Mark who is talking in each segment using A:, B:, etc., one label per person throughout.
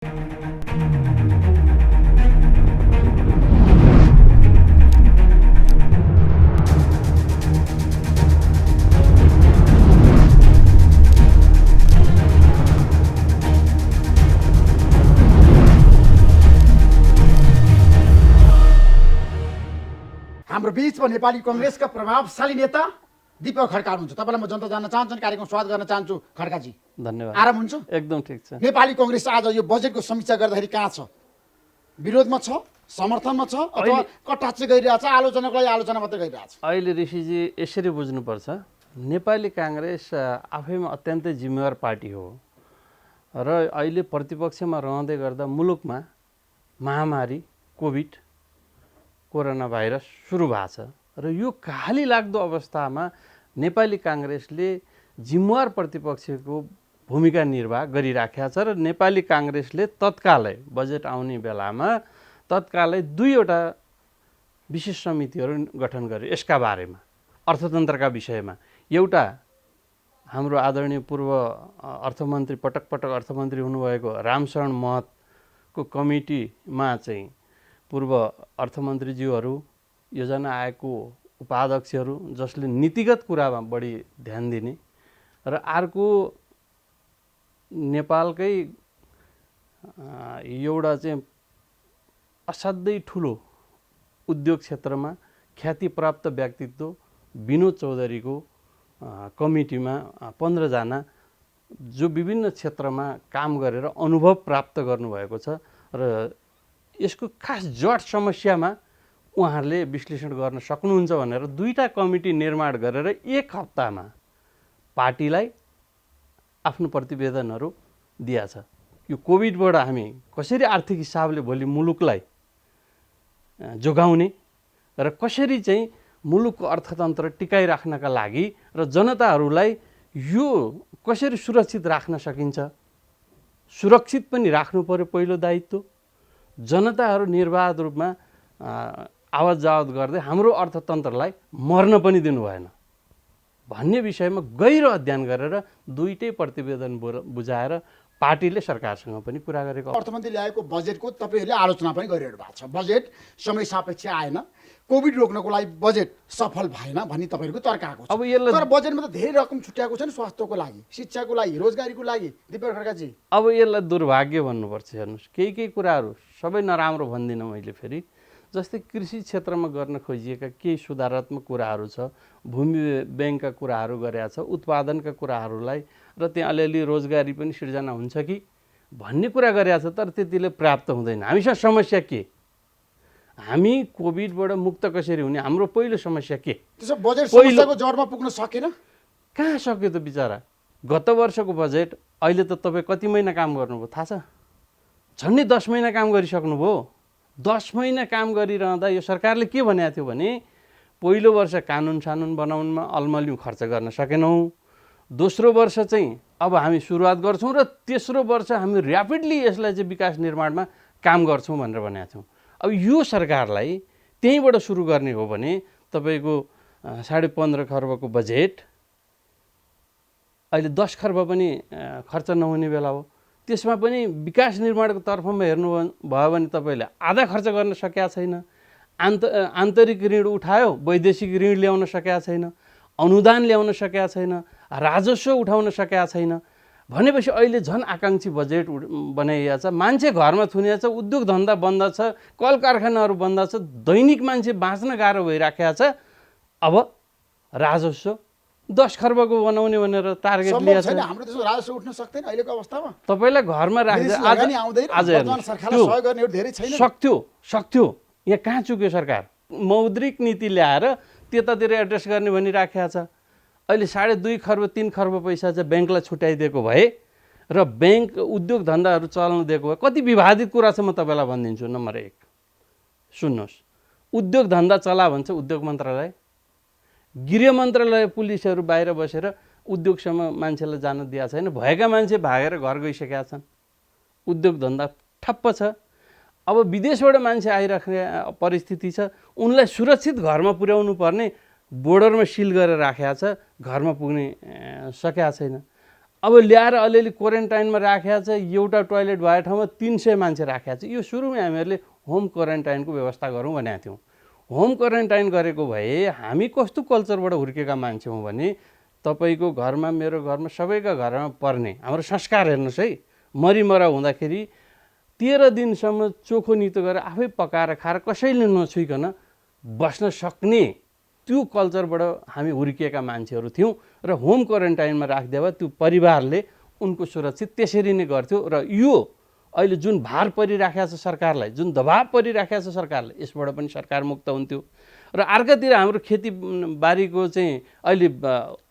A: हाम्रो बीचमा नेपाली कांग्रेसका प्रभावशाली नेता दीपक खड्का हुनुहुन्छ। तपाईलाई म जनता जान्न चाहन्छु, कार्यक्रम स्वागत गर्न चाहन्छु। खड्काजी
B: धन्यवाद।
A: आराम हुन्छ?
B: एकदम ठिक छ।
A: नेपाली कांग्रेस आज यो बजेटको समीक्षा गर्दाखेरि कहाँ छ? विरोधमा छ, समर्थनमा छ, अथवा कटाक्ष गरिरहेछ, आलोचनाको लागि आलोचना मात्रै गरिरहेछ?
B: अहिले ऋषिजी यसरी बुझ्नुपर्छ, नेपाली कांग्रेस आफैमा अत्यन्तै जिम्मेवार पार्टी हो र अहिले प्रतिपक्षमा रहँदै गर्दा मुलुकमा महामारी कोभिड कोरोना भाइरस सुरु भएको छ र यो खाली लाग्दो अवस्थामा नेपाली कांग्रेसले जिम्मेवार प्रतिपक्षको भूमिका निर्वाह गरिराखेको छ र नेपाली कांग्रेसले तत्कालै बजेट आउने बेलामा तत्कालै दुईवटा विशेष समितिहरू गठन गर्यो यसका बारेमा, अर्थतन्त्रका विषयमा। एउटा हाम्रो आदरणीय पूर्व अर्थमन्त्री, पटक पटक अर्थमन्त्री हुनुभएको रामशरण महतको कमिटीमा चाहिँ पूर्व अर्थमन्त्रीज्यूहरू, योजना आयोगको उपाध्यक्षहरू, जसले नीतिगत कुरामा बढी ध्यान दिने, र अर्को नेपालकै एउटा चाहिँ असाध्यै ठुलो उद्योग क्षेत्रमा ख्यातिप्राप्त व्यक्तित्व विनोद चौधरीको कमिटीमा 15 जना जो विभिन्न क्षेत्रमा काम गरेर अनुभव प्राप्त गर्नुभएको छ र यसको खास जड समस्यामा उहाँहरूले विश्लेषण गर्न सक्नुहुन्छ भनेर दुईटा कमिटी निर्माण गरेर एक हप्तामा पार्टीलाई आफ्नो प्रतिवेदनहरू दिएछ। यो कोभिडबाट हामी कसरी आर्थिक हिसाबले भोलि मुलुकलाई जोगाउने र कसरी चाहिँ मुलुकको अर्थतन्त्र टिकाइराख्नका लागि र जनताहरूलाई यो कसरी सुरक्षित राख्न सकिन्छ, सुरक्षित पनि राख्नु पर्यो पहिलो दायित्व, जनताहरू निर्वाध रूपमा आवत जावत गर्दै हाम्रो अर्थतन्त्रलाई मर्न पनि दिनु भएन भन्ने विषयमा गहिरो अध्ययन गरेर दुईटै प्रतिवेदन बुझाएर पार्टीले सरकारसँग पनि कुरा गरेको।
A: अर्थमन्त्रीले ल्याएको बजेटको तपाईँहरूले आलोचना पनि गरिरहनु भएको छ। बजेट समय सापेक्ष आएन, कोभिड रोक्नको लागि बजेट सफल भएन भन्ने तपाईँहरूको तर्क आएको छ।
B: अब यसलाई
A: तर बजेटमा त धेरै रकम छुट्याएको छ नि, स्वास्थ्यको लागि, शिक्षाको लागि, रोजगारीको लागि। दीपक खड्काजी,
B: अब यसलाई दुर्भाग्य भन्नुपर्छ। हेर्नुहोस्, केही कुराहरू सबै नराम्रो भन्दिनँ मैले फेरि। जस्तै कृषि क्षेत्रमा गर्न खोजिएका केही सुधारात्मक कुराहरू छ, भूमि ब्याङ्कका कुराहरू गरेका छ, उत्पादनका कुराहरूलाई र त्यहाँ अलिअलि रोजगारी पनि सिर्जना हुन्छ कि भन्ने कुरा गरेका छ, तर त्यतिले प्राप्त हुँदैन। हामीसँग समस्या के? हामी कोभिडबाट मुक्त कसरी हुने? हाम्रो पहिलो समस्या के?
A: त्यसो बजेट समस्याको जडमा पुग्न सकेन?
B: कहाँ सक्यो त बिचरा? गत वर्षको बजेट अहिले त तपाईँ कति महिना काम गर्नुभयो थाहा छ? झन्डै 10 महिना काम गरिसक्नुभयो। 10 महिना काम गरिरहँदा यो सरकारले के भनेको थियो भने पहिलो वर्ष कानुन सानुन बनाउनमा अलमल्यौँ खर्च गर्न सकेनौँ, दोस्रो वर्ष चाहिँ अब हामी सुरुवात गर्छौँ र तेस्रो वर्ष हामी ऱ्यापिडली यसलाई चाहिँ विकास निर्माणमा काम गर्छौँ भनेर भनेका थियौँ। अब यो सरकारलाई त्यहीँबाट सुरु गर्ने हो भने तपाईँको 15.5 खर्बको बजेट अहिले 10 खर्ब पनि खर्च नहुने बेला हो। त्यसमा पनि विकास निर्माणको तर्फमा हेर्नु भयो भने तपाईँले आधा खर्च गर्न सकेका छैन। आन्तरिक ऋण उठायो, वैदेशिक ऋण ल्याउन सकेका छैन, अनुदान ल्याउन सकेका छैन, राजस्व उठाउन सकेका छैन भनेपछि अहिले झन् आकाङ्क्षी बजेट बनाइएको छ। मान्छे घरमा थुनिएको छ, उद्योग धन्दा बन्द छ, कल कारखानाहरू बन्द छ, दैनिक मान्छे बाँच्न गाह्रो भइराखेको छ। अब राजस्व 10 खर्बको बनाउने भनेर टार्गेट लिएको छ।
A: हाम्रो देशमा राजस्व उठ्न सक्दैन अहिलेको अवस्थामा।
B: तपाईँलाई घरमा राख्दा सक्थ्यो। यहाँ कहाँ चुक्यो सरकार? मौद्रिक नीति ल्याएर त्यतातिर एड्रेस गर्ने भनिराखेको छ। अहिले 2.5 खर्ब 3 खर्ब पैसा चाहिँ ब्याङ्कलाई छुट्याइदिएको भए र ब्याङ्क उद्योग धन्दाहरू चल्न दिएको भए कति विवादित कुरा छ म तपाईँलाई भनिदिन्छु। नम्बर 1 सुन्नुहोस्, उद्योग धन्दा चला भन्छ उद्योग मन्त्रालय, गृह मन्त्रालय, पुलिसहरू बाहिर बसेर उद्योगसम्म मान्छेलाई जान दिएको छैन। भएका मान्छे भागेर घर गइसकेका छन्, उद्योग धन्दा ठप्प छ। अब विदेशबाट मान्छे आइराख्ने परिस्थिति छ, उनलाई सुरक्षित घरमा पुर्याउनु पर्ने बोर्डरमा सिल गरेर राखेको छ, घरमा पुग्ने सकेका छैन। अब ल्याएर अलिअलि क्वारेन्टाइनमा राखेको छ, एउटा टोयलेट भएको ठाउँमा 300 मान्छे राखेको छ। यो सुरुमै हामीहरूले होम क्वारेन्टाइनको व्यवस्था गरौँ भनेका थियौँ। होम क्वारेन्टाइन गरेको भए हामी कस्तो कल्चरबाट हुर्केका मान्छे हौँ भने तपाईँको घरमा, मेरो घरमा, सबैका घरमा पर्ने हाम्रो संस्कार हेर्नुहोस् है, मरिमरा हुँदाखेरि 13 दिनसम्म चोखो नितो गरेर आफै पकाएर खाएर कसैले नछुइकन बस्न सक्ने त्यो कल्चरबाट हामी हुर्किएका मान्छेहरू थियौँ। र होम क्वारेन्टाइनमा राखिदिए भए त्यो परिवारले उनको सुरक्षित त्यसरी नै गर्थ्यो। र यो अहिले जुन भार परिराखेको छ सरकारलाई, जुन दबाब परिराखेको छ सरकारलाई, यसबाट पनि सरकार मुक्त हुन्थ्यो। र अर्कातिर हाम्रो खेतीबारीको चाहिँ अहिले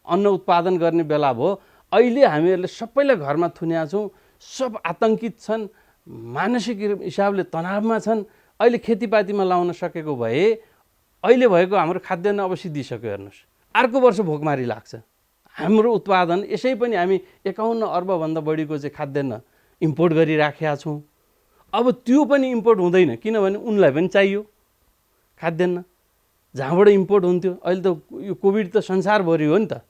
B: अन्न उत्पादन गर्ने बेला भयो, अहिले हामीहरूले सबैलाई घरमा थुन्या छौँ, सब आतङ्कित छन्, मानसिक हिसाबले तनावमा छन्। अहिले खेतीपातीमा लाउन सकेको भए अहिले भएको हाम्रो खाद्यान्न अब सिद्धिसक्यो। हेर्नुहोस्, अर्को वर्ष भोकमारी लाग्छ। हाम्रो उत्पादन यसै पनि हामी 51 अर्बभन्दा बढीको चाहिँ खाद्यान्न इम्पोर्ट गरिराखेका छौँ। अब त्यो पनि इम्पोर्ट हुँदैन, किनभने उनलाई पनि चाहियो खाद्यान्न। जहाँबाट इम्पोर्ट हुन्थ्यो, अहिले त यो कोभिड त संसारभरि हो नि त।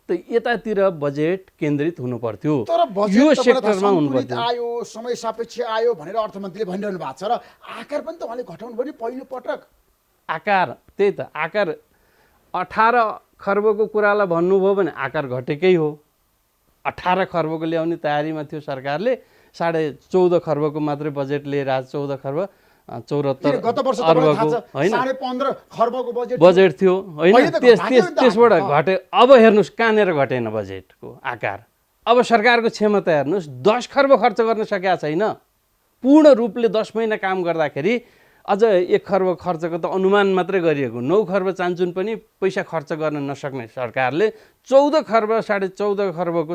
B: त यतातिर बजेट केन्द्रित हुनु पर्थ्यो,
A: तर
B: यो
A: बजेट
B: सेक्टरमा हुनु
A: सन्तुलित
B: पर्थ्यो।
A: आयो, समय सापेक्ष आयो भनेर अर्थमन्त्रीले भनिरहनु भएको छ। र आकार पनि त उहाँले घटाउनु पर्ने पहिलो पटक।
B: आकार त्यही त, आकार 18 खर्बको कुरालाई भन्नुभयो भने आकार घटेकै हो। 18 खर्बको ल्याउने तयारीमा थियो सरकारले, 14.5 खर्बको मात्रै बजेट लिएर आज 14 खर्ब 74
A: गत वर्ष
B: अर्बको होइन
A: 15.5 खर्बको
B: बजेट थियो होइन। त्यसबाट घटे। अब हेर्नुहोस् कहाँनिर घटेन बजेटको आकार। अब सरकारको क्षमता हेर्नुहोस्, 10 खर्ब खर्च गर्न सकेका छैन। पूर्ण रूपले 10 महिना काम गर्दाखेरि अझ 1 खर्ब खर्चको त अनुमान मात्रै गरिएको, 9 खर्ब चान्चुन पनि पैसा खर्च गर्न नसक्ने सरकारले 14 खर्ब 14.5 खर्बको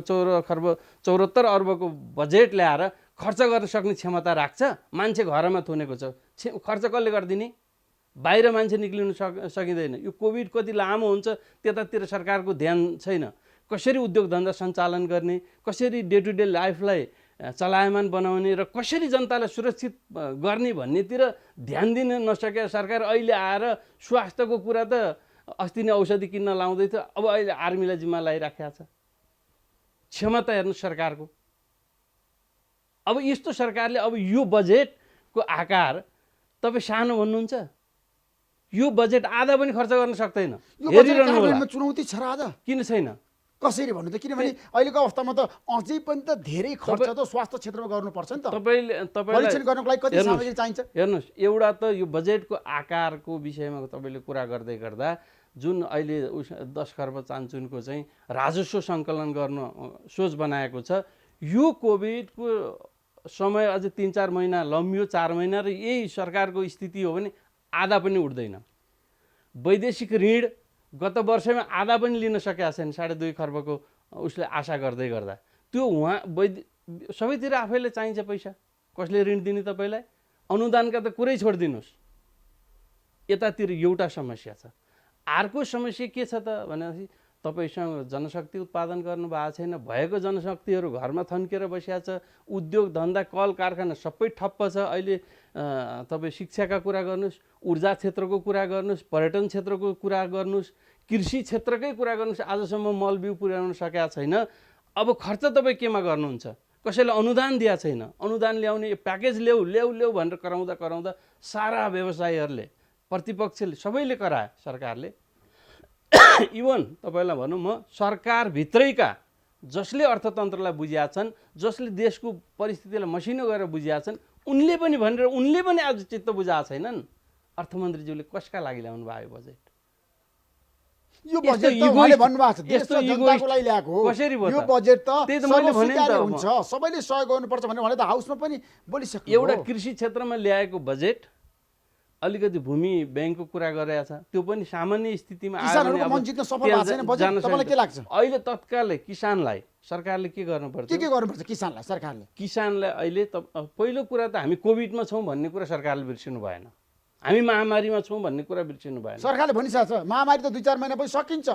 B: 74 अर्बको बजेट ल्याएर खर्च गर्न सक्ने क्षमता राख्छ। मान्छे घरमा थुनेको छ, खर्च कसले गरिदिने? बाहिर मान्छे निक्लिनु सकिँदैन। यो कोभिड कति लामो हुन्छ त्यतातिर सरकारको ध्यान छैन। कसरी उद्योग धन्दा सञ्चालन गर्ने, कसरी डे टु डे लाइफलाई चलायमान बनाउने र कसरी जनतालाई सुरक्षित गर्ने भन्नेतिर ध्यान दिन नसकेका सरकार अहिले आएर स्वास्थ्यको कुरा त अस्ति नै औषधि किन्न लाउँदै थियो, अब अहिले आर्मीलाई जिम्मा लगाइराखेको छ। क्षमता हेर्नु सरकारको। अब यस्तो सरकारले अब यो बजेटको आकार तपाईँ सानो भन्नुहुन्छ, यो बजेट आधा पनि खर्च गर्न सक्दैन। हेरिरहनु होला,
A: चुनौती छ र आज
B: किन छैन?
A: कसरी भन्नु त? किनभने अहिलेको अवस्थामा त अझै पनि त धेरै खर्च त स्वास्थ्य क्षेत्रमा गर्नुपर्छ नि त।
B: तपाईँलाई
A: परीक्षण गर्नको लागि कति सामग्री चाहिन्छ?
B: हेर्नुहोस्, एउटा त यो बजेटको आकारको विषयमा तपाईँले कुरा गर्दै गर्दा जुन अहिले 10 खर्ब चान्चुनको चाहिँ राजस्व सङ्कलन गर्न सोच बनाएको छ, यो कोभिडको समय अझै 3-4 महिना लम्बियो, 4 महिना, र यही सरकारको स्थिति हो भने आधा पनि उठ्दैन। वैदेशिक ऋण गत वर्षमा आधा पनि लिन सकेका छैन, 2.5 खर्बको उसले आशा गर्दै गर्दा। त्यो उहाँ सबैतिर आफैले चाहिन्छ पैसा, कसले ऋण दिने तपाईँलाई? अनुदानका त कुरै छोडिदिनुहोस्। यतातिर एउटा समस्या छ। अर्को समस्या के छ त भनेपछि तपाईँसँग जनशक्ति उत्पादन गर्नु भएको छैन, भएको जनशक्तिहरू घरमा थन्केर बसिया छ, उद्योग धन्दा कल कारखाना सबै ठप्प छ। अहिले तपाईँ शिक्षाका कुरा गर्नुहोस्, ऊर्जा क्षेत्रको कुरा गर्नुहोस्, पर्यटन क्षेत्रको कुरा गर्नुहोस्, कृषि क्षेत्रकै कुरा गर्नुहोस्, आजसम्म मल बिउ पुर्याउन सकेका छैन। अब खर्च तपाईँ केमा गर्नुहुन्छ? कसैले अनुदान दिएको छैन। अनुदान ल्याउने प्याकेज ल्याऊ भनेर कराउँदा सारा व्यवसायीहरूले, प्रतिपक्षले, सबैले कराए सरकारले। इभन तपाईँलाई भनौँ, म सरकारभित्रैका जसले अर्थतन्त्रलाई बुझिया छन्, जसले देशको परिस्थितिलाई मसिनो गरेर बुझिया छन्, उनले पनि आज चित्त बुझाएको छैनन्। अर्थमन्त्रीज्यूले कसका लागि ल्याउनु भयो बजेट?
A: यो बजेट त उहाँले भन्नुभएको छ देश र जनताको लागि ल्याएको हो।
B: कसरी भयो?
A: यो बजेट त
B: त्यही त मैले भने नि त,
A: हुन्छ, सबैले सहयोग गर्नुपर्छ भनेर उहाँले त हाउसमा पनि बोलिसक्नु।
B: एउटा कृषि क्षेत्रमा ल्याएको बजेट, अलिकति भूमि ब्याङ्कको कुरा गरेको छ, त्यो पनि सामान्य स्थितिमा
A: किसानहरूको मन जित्न सफल भएको छैन बजेट। तपाईँलाई के लाग्छ?
B: अहिले तत्कालै किसानलाई सरकारले के गर्नुपर्छ?
A: के गर्नुपर्छ किसानलाई? सरकारले
B: अहिले त पहिलो कुरा त हामी कोभिडमा छौँ भन्ने कुरा सरकारले बिर्सिनु भएन, हामी महामारीमा छौँ भन्ने कुरा बिर्सिनु भएन।
A: सरकारले भनिसकेको छ महामारी त 2-4 महिना पछि सकिन्छ,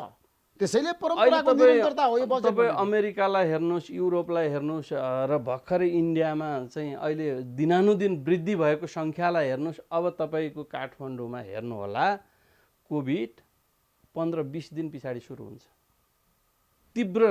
A: त्यसैले परम्पराको निरन्तरता हो यो बजेट।
B: तपाईँ अमेरिकालाई हेर्नुहोस्, युरोपलाई हेर्नुहोस्, र भर्खरै इन्डियामा चाहिँ अहिले दिनानुदिन वृद्धि भएको सङ्ख्यालाई हेर्नुहोस्। अब तपाईँको काठमाडौँमा हेर्नुहोला, कोभिड 15-20 दिन पछाडि सुरु हुन्छ। तीव्र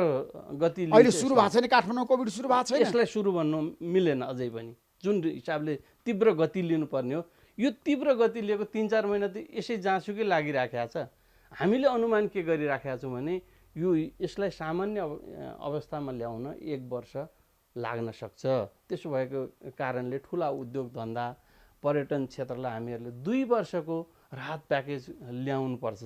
B: गति
A: अहिले सुरु भएको छैन काठमाडौँ कोभिड सुरु भएको छैन।
B: यसलाई सुरु भन्नु मिलेन अझै पनि। जुन हिसाबले तीव्र गति लिनुपर्ने हो, यो तीव्र गति लिएको 3-4 महिना त यसै जहाँसुकै लागिराखेको छ। हामीले अनुमान के गरिराखेका छौँ भने यसलाई सामान्य अवस्थामा ल्याउन 1 वर्ष लाग्न सक्छ। त्यसो भएको कारणले ठुला उद्योग धन्दा पर्यटन क्षेत्रलाई हामीहरूले 2 वर्षको राहत प्याकेज ल्याउनुपर्छ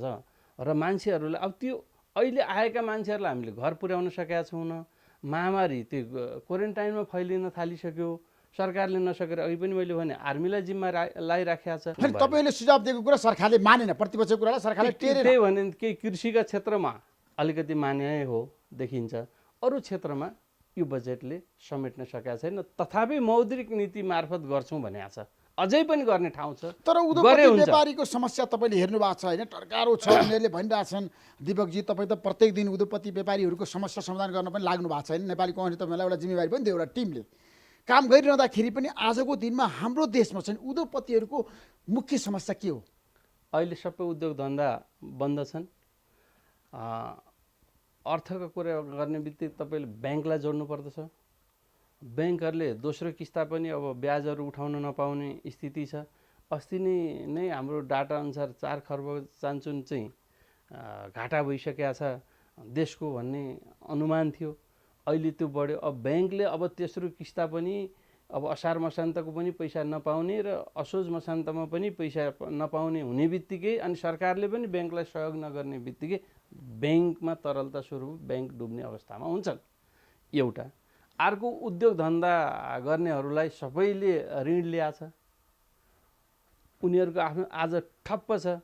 B: र मान्छेहरूलाई अब त्यो अहिले आएका मान्छेहरूलाई हामीले घर पुर्याउन सकेका छैनौँ। महामारी त्यो क्वारेन्टाइनमा फैलिन थालिसक्यो। सरकारले नसकेर अघि पनि मैले भने आर्मीलाई जिम्मा लाइराखेको छ।
A: तपाईँले सुझाव दिएको कुरा सरकारले मानेन, प्रतिपक्षको कुरालाई सरकारले टेरेन।
B: त्यही भने केही कृषिका क्षेत्रमा अलिकति मान्य हो देखिन्छ, अरू क्षेत्रमा यो बजेटले समेट्न सकेका छैन। तथापि मौद्रिक नीति मार्फत गर्छौँ भनेको छ, अझै पनि गर्ने ठाउँ छ।
A: तर उद्योगपति व्यापारीको समस्या तपाईँले हेर्नु भएको छ होइन, टर्कारो छ उनीहरूले भनिरहेछन्। दीपकजी, तपाईँ त प्रत्येक दिन उद्योगपति व्यापारीहरूको समस्या समाधान गर्न पनि लाग्नु भएको छैन। नेपाली कङ्ग्रेसले तपाईँलाई एउटा जिम्मेवारी पनि दियो, एउटा टिमले काम गरिरहँदाखेरि पनि आजको दिनमा हाम्रो देशमा चाहिँ उद्योगपतिहरूको मुख्य समस्या के हो?
B: अहिले सबै उद्योग धन्दा बन्द छन्। अर्थको कुरा गर्ने बित्तिकै तपाईँले ब्याङ्कलाई जोड्नु पर्दछ। ब्याङ्कहरूले दोस्रो किस्ता पनि अब ब्याजहरू उठाउन नपाउने स्थिति छ। अस्ति नै हाम्रो डाटा अनुसार 4 खर्ब चान्चुन चाहिँ घाटा भइसकेका छ देशको भन्ने अनुमान थियो। अहिले त्यो बढ्यो। अब ब्याङ्कले अब तेस्रो किस्ता पनि अब असार मसान्तको पनि पैसा नपाउने र असोज मसान्तमा पनि पैसा नपाउने हुने बित्तिकै अनि सरकारले पनि ब्याङ्कलाई सहयोग नगर्ने बित्तिकै ब्याङ्कमा तरलता स्वरूप ब्याङ्क डुब्ने अवस्थामा हुन्छन्। एउटा अर्को उद्योग धन्दा गर्नेहरूलाई सबैले ऋण ल्याछ, उनीहरूको आफ्नो आज ठप्प छ।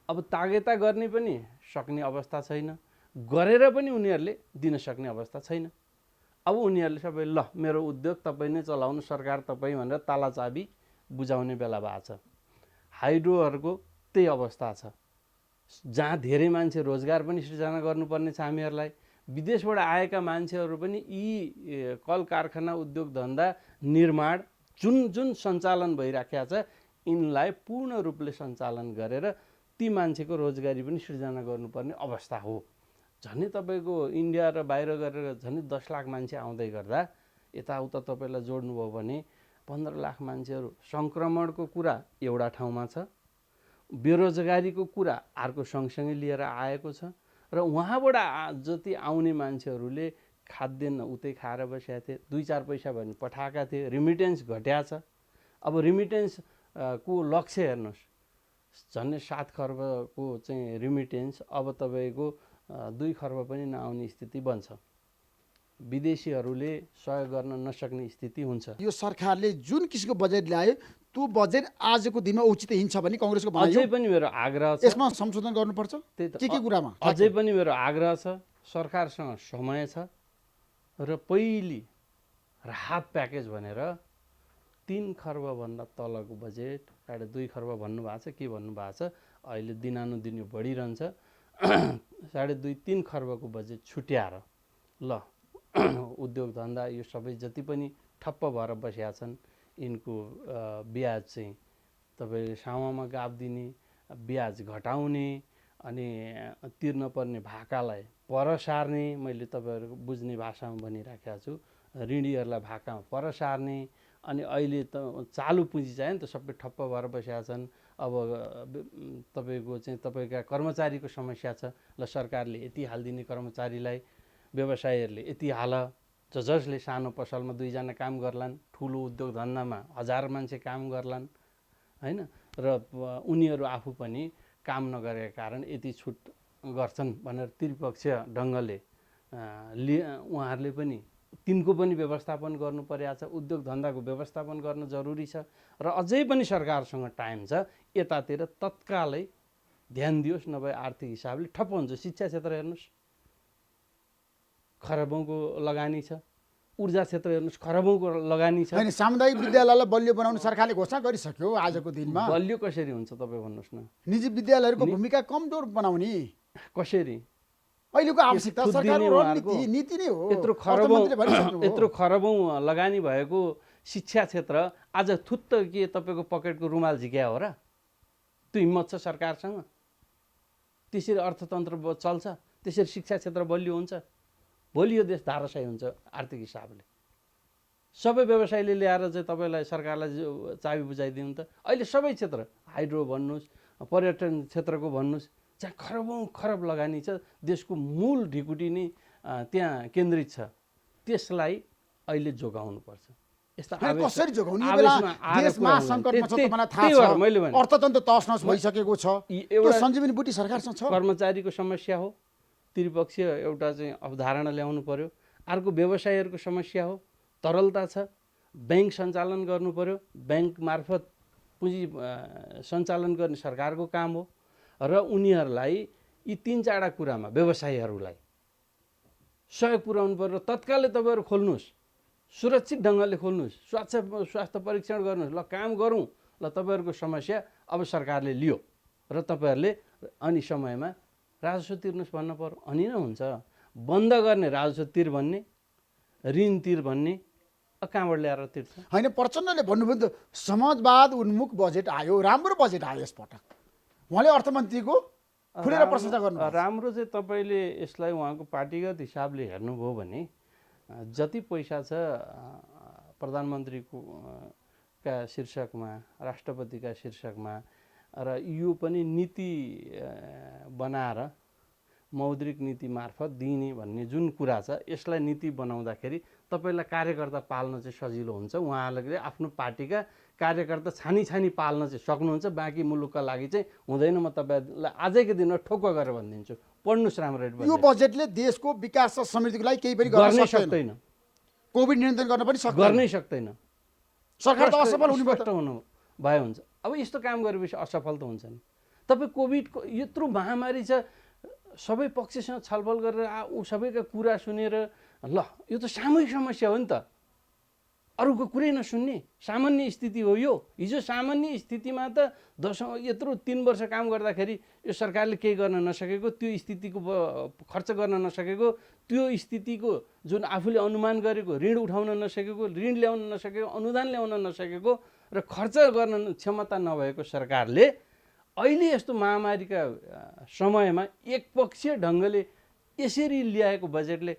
B: अब तागेता गर्ने पनि सक्ने अवस्था छैन, गरेर पनि उनीहरूले दिन सक्ने अवस्था छैन। अब उनीहरूले सबै ल मेरो उद्योग तपाईँ नै चलाउनु, सरकार तपाईँ भनेर ताला चाबी बुझाउने बेला भएको छ। हाइड्रोहरूको त्यही अवस्था छ, जहाँ धेरै मान्छे रोजगार पनि सृजना गर्नुपर्ने छ हामीहरूलाई। विदेशबाट आएका मान्छेहरू पनि यी कल कारखाना उद्योग धन्दा निर्माण जुन सञ्चालन भइराखेको छ यिनलाई पूर्ण रूपले सञ्चालन गरेर ती मान्छेको रोजगारी पनि सृजना गर्नुपर्ने अवस्था हो। झन् तपाईँको इन्डिया र बाहिर गरेर झन् 10 लाख मान्छे आउँदै गर्दा यताउता तपाईँलाई जोड्नुभयो भने 15 लाख मान्छेहरू सङ्क्रमणको कुरा एउटा ठाउँमा छ, बेरोजगारीको कुरा अर्को सँगसँगै लिएर आएको छ र उहाँबाट जति आउने मान्छेहरूले खाद्यान्न उतै खाएर बसेका थिए, 2-4 पैसा भने पठाएका थिए, रिमिटेन्स घट्या छ। अब रिमिटेन्स को लक्ष्य हेर्नुहोस्, झन्डै 7 खर्बको चाहिँ रिमिटेन्स अब तपाईँको 2 खर्ब पनि नआउने स्थिति बन्छ। विदेशीहरूले सहयोग गर्न नसक्ने स्थिति हुन्छ।
A: यो सरकारले जुन किसिमको बजेट ल्यायो त्यो बजेट आजको दिनमा उचित हिँड्छ भने कांग्रेसको भनाइ हो।
B: अझै पनि मेरो आग्रह छ
A: यसमा संशोधन गर्नुपर्छ। के कुरामा?
B: अझै पनि मेरो आग्रह छ, सरकारसँग समय छ र पहिली राहत प्याकेज भनेर 3 खर्ब भन्दा तलको बजेट 2.5 खर्ब भन्नुभएको छ, के भन्नुभएको छ, अहिले दिनानुदिन यो बढिरहन्छ। 2.5-3 खर्बको बजेट छुट्याएर ल उद्योग धन्दा यो सबै जति पनि ठप्प भएर बसेका छन् यिनको ब्याज चाहिँ तपाईँले सामामा गाप दिने, ब्याज घटाउने अनि तिर्न पर्ने भाकालाई पर सार्ने, मैले तपाईँहरूको बुझ्ने भाषामा भनिराखेको छु, ऋणीहरूलाई भाकामा पर सार्ने। अनि अहिले त चालु पुँजी चाहियो नि त, सबै ठप्प भएर बसेका छन्। अब तपाईँको चाहिँ तपाईँका कर्मचारीको समस्या छ, ल सरकारले यति हालिदिने कर्मचारीलाई, व्यवसायीहरूले यति हाल, जसले सानो पसलमा 2 जना काम गर्लान्, ठुलो उद्योग धन्दामा 1000 मान्छे काम गर्लान् हैन, र उनीहरू आफू पनि काम नगरेका कारण यति छुट गर्छन् भनेर त्रिपक्षीय ढङ्गले उहाँहरूले पनि तिनको पनि व्यवस्थापन गर्नु परेको छ। उद्योग धन्दाको व्यवस्थापन गर्न जरुरी छ र अझै पनि सरकारसँग टाइम छ, यतातिर तत्कालै ध्यान दियोस्, नभए आर्थिक हिसाबले ठप्प हुन्छ। शिक्षा क्षेत्र हेर्नुहोस्, खरबौँको लगानी छ, ऊर्जा क्षेत्र हेर्नुहोस्, खरबौँको लगानी छ।
A: हैन, सामुदायिक विद्यालयलाई बलियो बनाउन सरकारले घोषणा गरिसक्यो आजको दिनमा।
B: बलियो कसरी हुन्छ तपाईँ भन्नुहोस् न?
A: निजी विद्यालयहरूको भूमिका कमजोर बनाउने
B: कसरी?
A: अहिलेको आवश्यकता सरकारको रणनीति नीति नै हो।
B: यत्रो खरबौँ लगानी भएको शिक्षा क्षेत्र आज थुत्त के तपाईँको पकेटको रुमाल झिक्या हो र? त्यो हिम्मत छ सरकारसँग? त्यसरी अर्थतन्त्र चल्छ? त्यसरी शिक्षा क्षेत्र बलियो हुन्छ? भोलि यो देश धाराशायी हुन्छ आर्थिक हिसाबले। सबै व्यवसायले ल्याएर चाहिँ तपाईँलाई सरकारलाई चाबी बुझाइदिनु त। अहिले सबै क्षेत्र, हाइड्रो भन्नुहोस्, पर्यटन क्षेत्रको भन्नुहोस्, जहाँ खरबौँ खरब लगानी छ, देशको मूल ढिकुटी नै त्यहाँ केन्द्रित छ, त्यसलाई अहिले जोगाउनुपर्छ। यस्ता
A: कसरी जोगाउने बेला देश महासङ्कटमा छ, तपाईँलाई थाहा छ, अर्थतन्त्र तहस-नहस भइसकेको छ, एउटा सञ्जीवनी बुटी सरकारसँग छ।
B: कर्मचारीको समस्या हो, त्रिपक्षीय एउटा चाहिँ अवधारणा ल्याउनु पर्यो। अर्को व्यवसायीहरूको समस्या हो, तरलता छ, ब्याङ्क सञ्चालन गर्नु पर्यो, ब्याङ्क मार्फत पुँजी सञ्चालन गर्ने सरकारको काम हो। र उनीहरूलाई यी 3-4 कुरामा व्यवसायीहरूलाई सहयोग पुर्याउनु पर्यो। तत्कालै तपाईँहरू खोल्नुहोस्, सुरक्षित ढङ्गले खोल्नुहोस्, स्वास्थ्य परीक्षण गर्नुहोस्, ल काम गरौँ, ल तपाईँहरूको समस्या अब सरकारले लियो र तपाईँहरूले अनि समयमा राजस्व तिर्नुहोस् भन्नु पर्यो। अनि नै हुन्छ। बन्द गर्ने राजस्व तिर भन्ने, ऋण तिर भन्ने कहाँबाट ल्याएर तिर्छ?
A: होइन, प्रचण्डले भन्नुभयो त समाजवाद उन्मुख बजेट आयो, राम्रो बजेट आयो यसपटक। उहाँले अर्थमन्त्रीको खुलेर प्रशंसा गर्नु।
B: राम्रो चाहिँ तपाईँले यसलाई उहाँको पार्टीगत हिसाबले हेर्नुभयो भने जति पैसा छ प्रधानमन्त्रीको का शीर्षकमा, राष्ट्रपतिका शीर्षकमा, र यो पनि नीति बनाएर मौद्रिक नीति मार्फत दिने भन्ने जुन कुरा छ, यसलाई नीति बनाउँदाखेरि तपाईँलाई कार्यकर्ता पाल्न चाहिँ सजिलो हुन्छ। उहाँहरूले आफ्नो पार्टीका कार्यकर्ता छानी पाल्न चाहिँ सक्नुहुन्छ। बाँकी मुलुकका लागि चाहिँ हुँदैन। म तपाईँलाई आजैको दिनमा ठोक्क गरेर भनिदिन्छु, पढ्नुहोस् राम्ररी।
A: यो बजेटले देशको विकास र समृद्धिको लागि केही पनि गर्न सक्दैन। कोभिड नियन्त्रण गर्न पनि
B: गर्नै सक्दैन।
A: सरकार त असफल हुनु
B: भए हुन्छ। अब यस्तो काम गरेपछि असफल त हुन्छ नि। तपाईँ कोभिडको यत्रो महामारी छ, सबै पक्षसँग छलफल गरेर ऊ सबैका कुरा सुनेर, ल यो त सामूहिक समस्या हो नि त, अरूको कुरै नसुन्ने सामान्य स्थिति हो यो। हिजो सामान्य स्थितिमा त यत्रो 3 वर्ष काम गर्दाखेरि यो सरकारले केही गर्न नसकेको, त्यो स्थितिको खर्च गर्न नसकेको, त्यो स्थितिको जुन आफूले अनुमान गरेको ऋण उठाउन नसकेको, ऋण ल्याउन नसकेको, अनुदान ल्याउन नसकेको र खर्च गर्न क्षमता नभएको सरकारले अहिले यस्तो महामारीका समयमा एकपक्षीय ढङ्गले यसरी ल्याएको बजेटले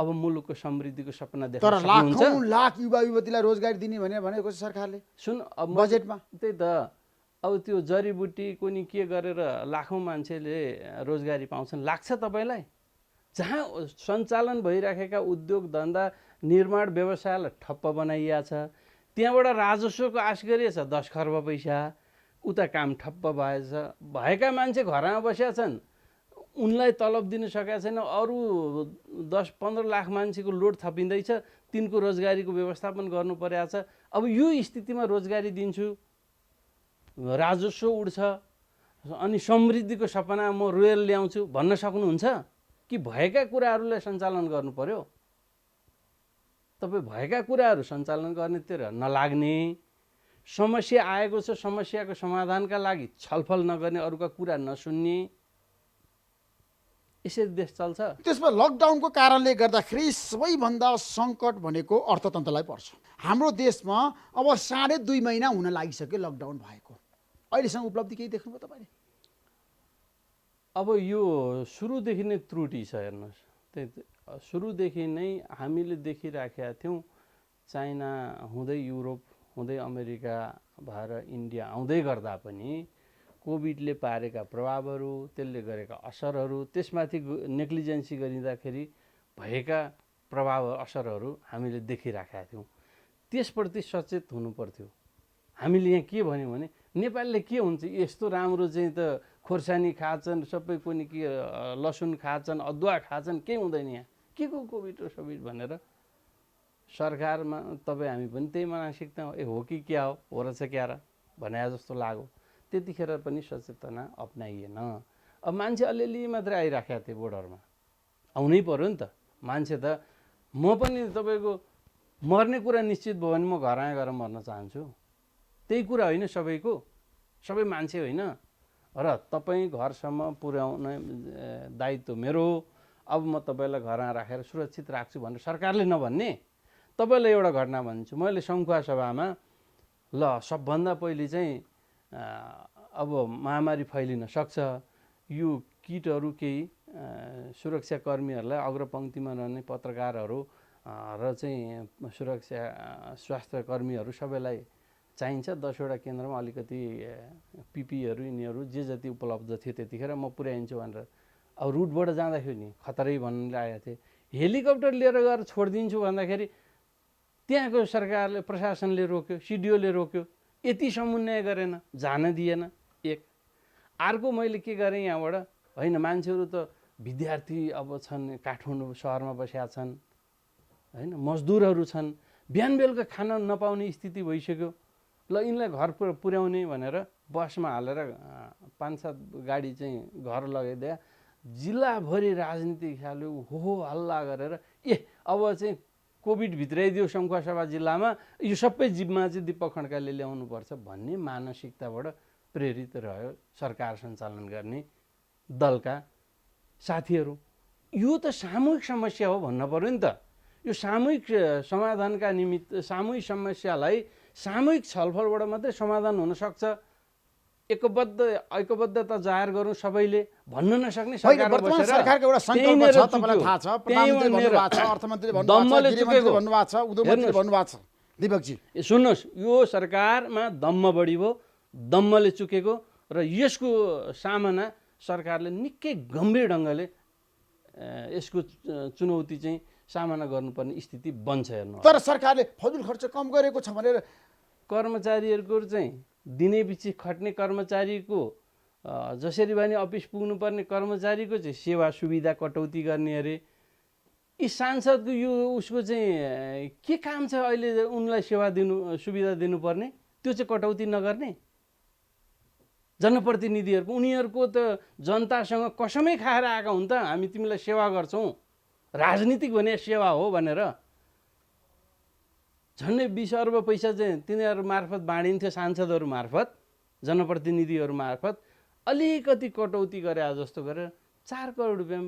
B: अब मुलुकको समृद्धिको सपना देख्न सक्नुहुन्छ।
A: तर लाख युवा युवतीलाई रोजगारी दिने भनेको सरकारले
B: सुन
A: बजेटमा
B: त्यही त। अब त्यो जडीबुटीको नि के गरेर लाखौँ मान्छेले रोजगारी पाउँछन् लाग्छ तपाईँलाई? जहाँ सञ्चालन भइराखेका उद्योग धन्दा निर्माण व्यवसायलाई ठप्प बनाइया छ, त्यहाँबाट राजस्वको आश गरिएछ 10 खर्ब पैसा, उता काम ठप्प भएछ, भएका मान्छे घरमा बसेका छन्, उनलाई तलब दिन सकेका छैन, अरू 10-15 लाख मान्छेको लोड थपिँदैछ, तिनको रोजगारीको व्यवस्थापन गर्नु परेको छ। अब यो स्थितिमा रोजगारी दिन्छु, राजस्व उड्छ, अनि समृद्धिको सपना म रोयल ल्याउँछु भन्न सक्नुहुन्छ कि भएका कुराहरूलाई सञ्चालन गर्नु पर्यो? तपाईँ भएका कुराहरू सञ्चालन गर्नेतिर नलाग्ने, समस्या आएको छ समस्याको समाधानका लागि छलफल नगर्ने, अरूका कुरा नसुन्ने, यसरी देश चल्छ?
A: त्यसमा लकडाउनको कारणले गर्दाखेरि सबैभन्दा सङ्कट भनेको अर्थतन्त्रलाई पर्छ। हाम्रो देशमा अब 2.5 महिना हुन लागिसक्यो लकडाउन भएको। अहिलेसम्म उपलब्धि केही देख्नुभयो तपाईँले?
B: अब यो सुरुदेखि नै त्रुटि छ। हेर्नुहोस्, त्यही सुरुदेखि नै हामीले देखिराखेका थियौँ, चाइना हुँदै युरोप हुँदै अमेरिका भएर इन्डिया आउँदै गर्दा पनि कोभिडले पारेका प्रभावहरू, त्यसले गरेका असरहरू, त्यसमाथि नेग्लिजेन्सी गरिँदाखेरि भएका प्रभाव असरहरू हामीले देखिराखेका थियौँ। त्यसप्रति सचेत हुनु पर्थ्यो। हामीले यहाँ के भन्यौँ भने नेपालले के हुन्छ यस्तो राम्रो चाहिँ त खोर्सानी खान्छन्, सबै पनि के लसुन खान्छन्, अदुवा खान्छन्, केही हुँदैन यहाँ, के को कोभिड र सोभिड भनेर सरकारमा तपाईँ हामी पनि त्यही मानसिकता हो कि क्या हो रहेछ क्या र भने जस्तो लाग्यो। त्यतिखेर पनि सचेतना अप्नाइएन। अब मान्छे अलिअलि मात्रै आइराखेका थिए बोर्डरमा, आउनै पर्यो नि त मान्छे त। म पनि तपाईँको मर्ने कुरा निश्चित भयो भने म घर आएर गएर मर्न चाहन्छु, त्यही कुरा होइन सबैको, सबै मान्छे होइन। र तपाईँ घरसम्म पुर्याउने दायित्व मेरो हो। अब म तपाईँलाई घरमा राखेर सुरक्षित राख्छु भनेर सरकारले नभन्ने। तपाईँलाई एउटा घटना भन्छु, मैले सङ्खुवा सभामा ल सबभन्दा पहिले चाहिँ अब महामारी फैलिन सक्छ, यो किटहरू केही सुरक्षाकर्मीहरूलाई अग्रपङ्क्तिमा रहने पत्रकारहरू र चाहिँ सुरक्षा स्वास्थ्य कर्मीहरू सबैलाई चाहिन्छ। 10वटा केन्द्रमा अलिकति पिपीहरू यिनीहरू जे जति उपलब्ध थियो त्यतिखेर म पुर्याइन्छु भनेर अब रुटबाट जाँदाखेरि नि खतरै भन्नु लागेको थिएँ। हेलिकप्टर लिएर गएर छोडिदिन्छु भन्दाखेरि त्यहाँको सरकारले प्रशासनले रोक्यो, सिडिओले रोक्यो, यति समुन्नय गरेन, जान दिएन। एक अर्को मैले के गरेँ यहाँबाट, होइन मान्छेहरू त विद्यार्थी अब छन्, काठमाडौँ सहरमा बसेका छन्, होइन मजदुरहरू छन्, बिहान बेलुका खान नपाउने स्थिति भइसक्यो, ल यिनलाई घर पुर्याउने भनेर बसमा हालेर 5-7 गाडी चाहिँ घर लगाइदिए। जिल्लाभरि राजनीतिक हिसाबले हो हल्ला गरेर अब चाहिँ कोभिड भित्राइदियो सङ्खुवासभा जिल्लामा, यो सबै जिम्मा चाहिँ दीपक खड्काले ल्याउनुपर्छ भन्ने मानसिकताबाट प्रेरित रह्यो सरकार सञ्चालन गर्ने दलका साथीहरू। यो त सामूहिक समस्या हो भन्न पर्यो नि त। यो सामूहिक समाधानका निमित्त सामूहिक समस्यालाई सामूहिक छलफलबाट मात्रै समाधान हुनसक्छ। ऐक्यबद्धता जाहेर गरौँ सबैले भन्न नसक्ने सरकारमा बसेर
A: सरकारको एउटा संकल्प छ, तपाईँलाई थाहा छ, प्रधानमन्त्री भन्नुभएको छ, अर्थमन्त्री भन्नुभएको छ, गृहमन्त्री भन्नुभएको छ, उद्योगमन्त्री भन्नुभएको छ। दीपकजी
B: सुन्नुहोस्, यो सरकारमा दम्म बढी भयो, दम्मले चुकेको र यसको सामना सरकारले निकै गम्भीर ढङ्गले यसको चुनौती चाहिँ सामना गर्नुपर्ने स्थिति बन्छ। हेर्नु,
A: तर सरकारले फजुल खर्च कम गरेको छ भनेर
B: कर्मचारीहरूको चाहिँ दिनै पछि खट्ने कर्मचारीको जसरी भने अफिस पुग्नुपर्ने कर्मचारीको चाहिँ सेवा सुविधा कटौती गर्ने अरे। यी सांसदको यो उसको चाहिँ के काम छ अहिले उनलाई सेवा सुविधा दिनुपर्ने, त्यो चाहिँ कटौती नगर्ने। जनप्रतिनिधिहरूको उनीहरूको त जनतासँग कसमै खाएर आएका हुन् त, हामी तिमीलाई सेवा गर्छौँ, राजनीतिक भने सेवा हो भनेर। झन्डै 20 अर्ब पैसा चाहिँ तिनीहरू मार्फत बाँडिन्थ्यो, सांसदहरू मार्फत, जनप्रतिनिधिहरू मार्फत। अलिकति कटौती गरे जस्तो गरेर 4 करोड रुपियाँ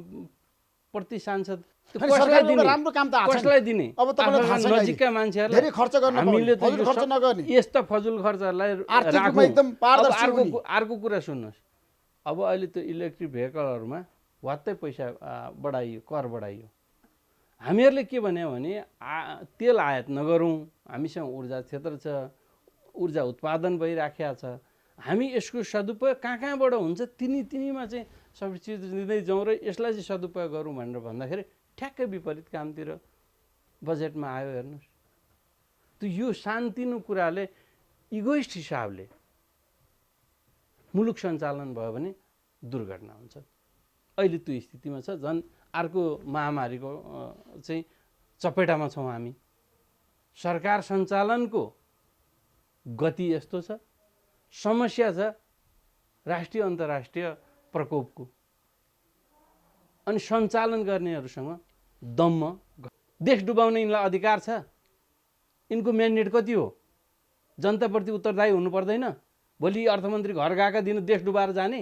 B: प्रति सांसद
A: राम्रो काम त
B: कसलाई दिने?
A: अब तपाईँलाई थाहा छैन,
B: नजिकका मान्छेहरूलाई
A: धेरै खर्च गर्न
B: हामीले
A: फजुल खर्च नगर्ने,
B: यस्ता फजुल खर्चहरूलाई
A: आर्थिकमा एकदम पारदर्शी हुने।
B: अर्को कुरा सुन्नुहोस्, अब अहिले त्यो इलेक्ट्रिक भेहिकलहरूमा वात्तै पैसा बढाइयो, कर बढाइयो। हामीहरूले के भन्यो भने तेल आयात नगरौँ, हामीसँग ऊर्जा क्षेत्र छ, ऊर्जा उत्पादन भइराखेको छ, हामी यसको सदुपयोग कहाँबाट हुन्छ तिनीमा चाहिँ सब्सिडी दिँदै जाउँ र यसलाई चाहिँ सदुपयोग गरौँ भनेर भन्दाखेरि ठ्याक्कै विपरीत कामतिर बजेटमा आयो। हेर्नुहोस्, त यो सानतिनो कुराले इगोइस्ट हिसाबले मुलुक सञ्चालन भयो भने दुर्घटना हुन्छ। अहिले त्यो स्थितिमा छ। झन् अर्को महामारीको चाहिँ चपेटामा छौँ हामी। सरकार सञ्चालनको गति यस्तो छ, समस्या छ राष्ट्रिय अन्तर्राष्ट्रिय प्रकोपको, अनि सञ्चालन गर्नेहरूसँग दम्म। देश डुबाउने यिनलाई अधिकार छ, यिनको म्यान्डेट कति हो? जनताप्रति उत्तरदायी हुनु पर्दैन? भोलि अर्थमन्त्री घर गएका दिन देश डुबाएर जाने,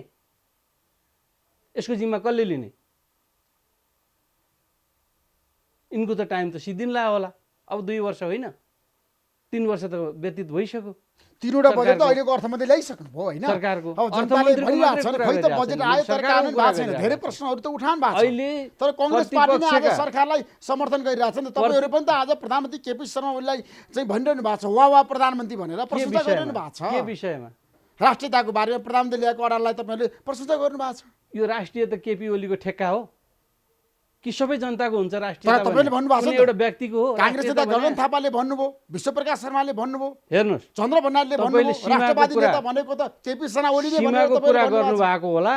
B: यसको जिम्मा कसले लिने? यिनको त टाइम त सिद्धिन लाग्यो होला, अब 2 वर्ष होइन 3 वर्ष त व्यतीत भइसक्यो।
A: 3वटा बजेट त अहिलेको अर्थमन्त्री ल्याइसक्नु भयो होइन?
B: सरकारको
A: अब जनताले भनिरहेको छ खै त बजेट आयो तर कानुन भएको छैन। धेरै प्रश्नहरू त उठाउनु भएको छ
B: अहिले,
A: तर कांग्रेस पार्टीले आज सरकारलाई समर्थन गरिरहेछ नि। तपाईहरु पनि त आज प्रधानमन्त्री केपी शर्मा ओलीलाई चाहिँ भनिरहनु भएको छ, वाह प्रधानमन्त्री भनेर प्रशंसा गरिरहनु भएको छ।
B: के विषयमा?
A: राष्ट्रियताको बारेमा प्रधानमन्त्रीले ल्याएको अडाललाई तपाईहरुले प्रशंसा गर्नु भएको छ।
B: यो राष्ट्रिय त केपी ओलीको ठेक्का हो कि सबै जनताको हुन्छ राष्ट्रियता?
A: तर तपाईले भन्नुभएको छ
B: एउटा व्यक्तिको हो।
A: कांग्रेसले त गगन थापाले भन्नुभयो, विश्वप्रकाश शर्माले भन्नुभयो,
B: हेर्नुस्
A: चन्द्र भण्डारीले भन्नुभयो, राष्ट्रवादी नेता भनेको त केपी शर्मा ओलीले भनेर
B: सीमाको कुरा
A: तपाईले
B: गर्नु भएको होला।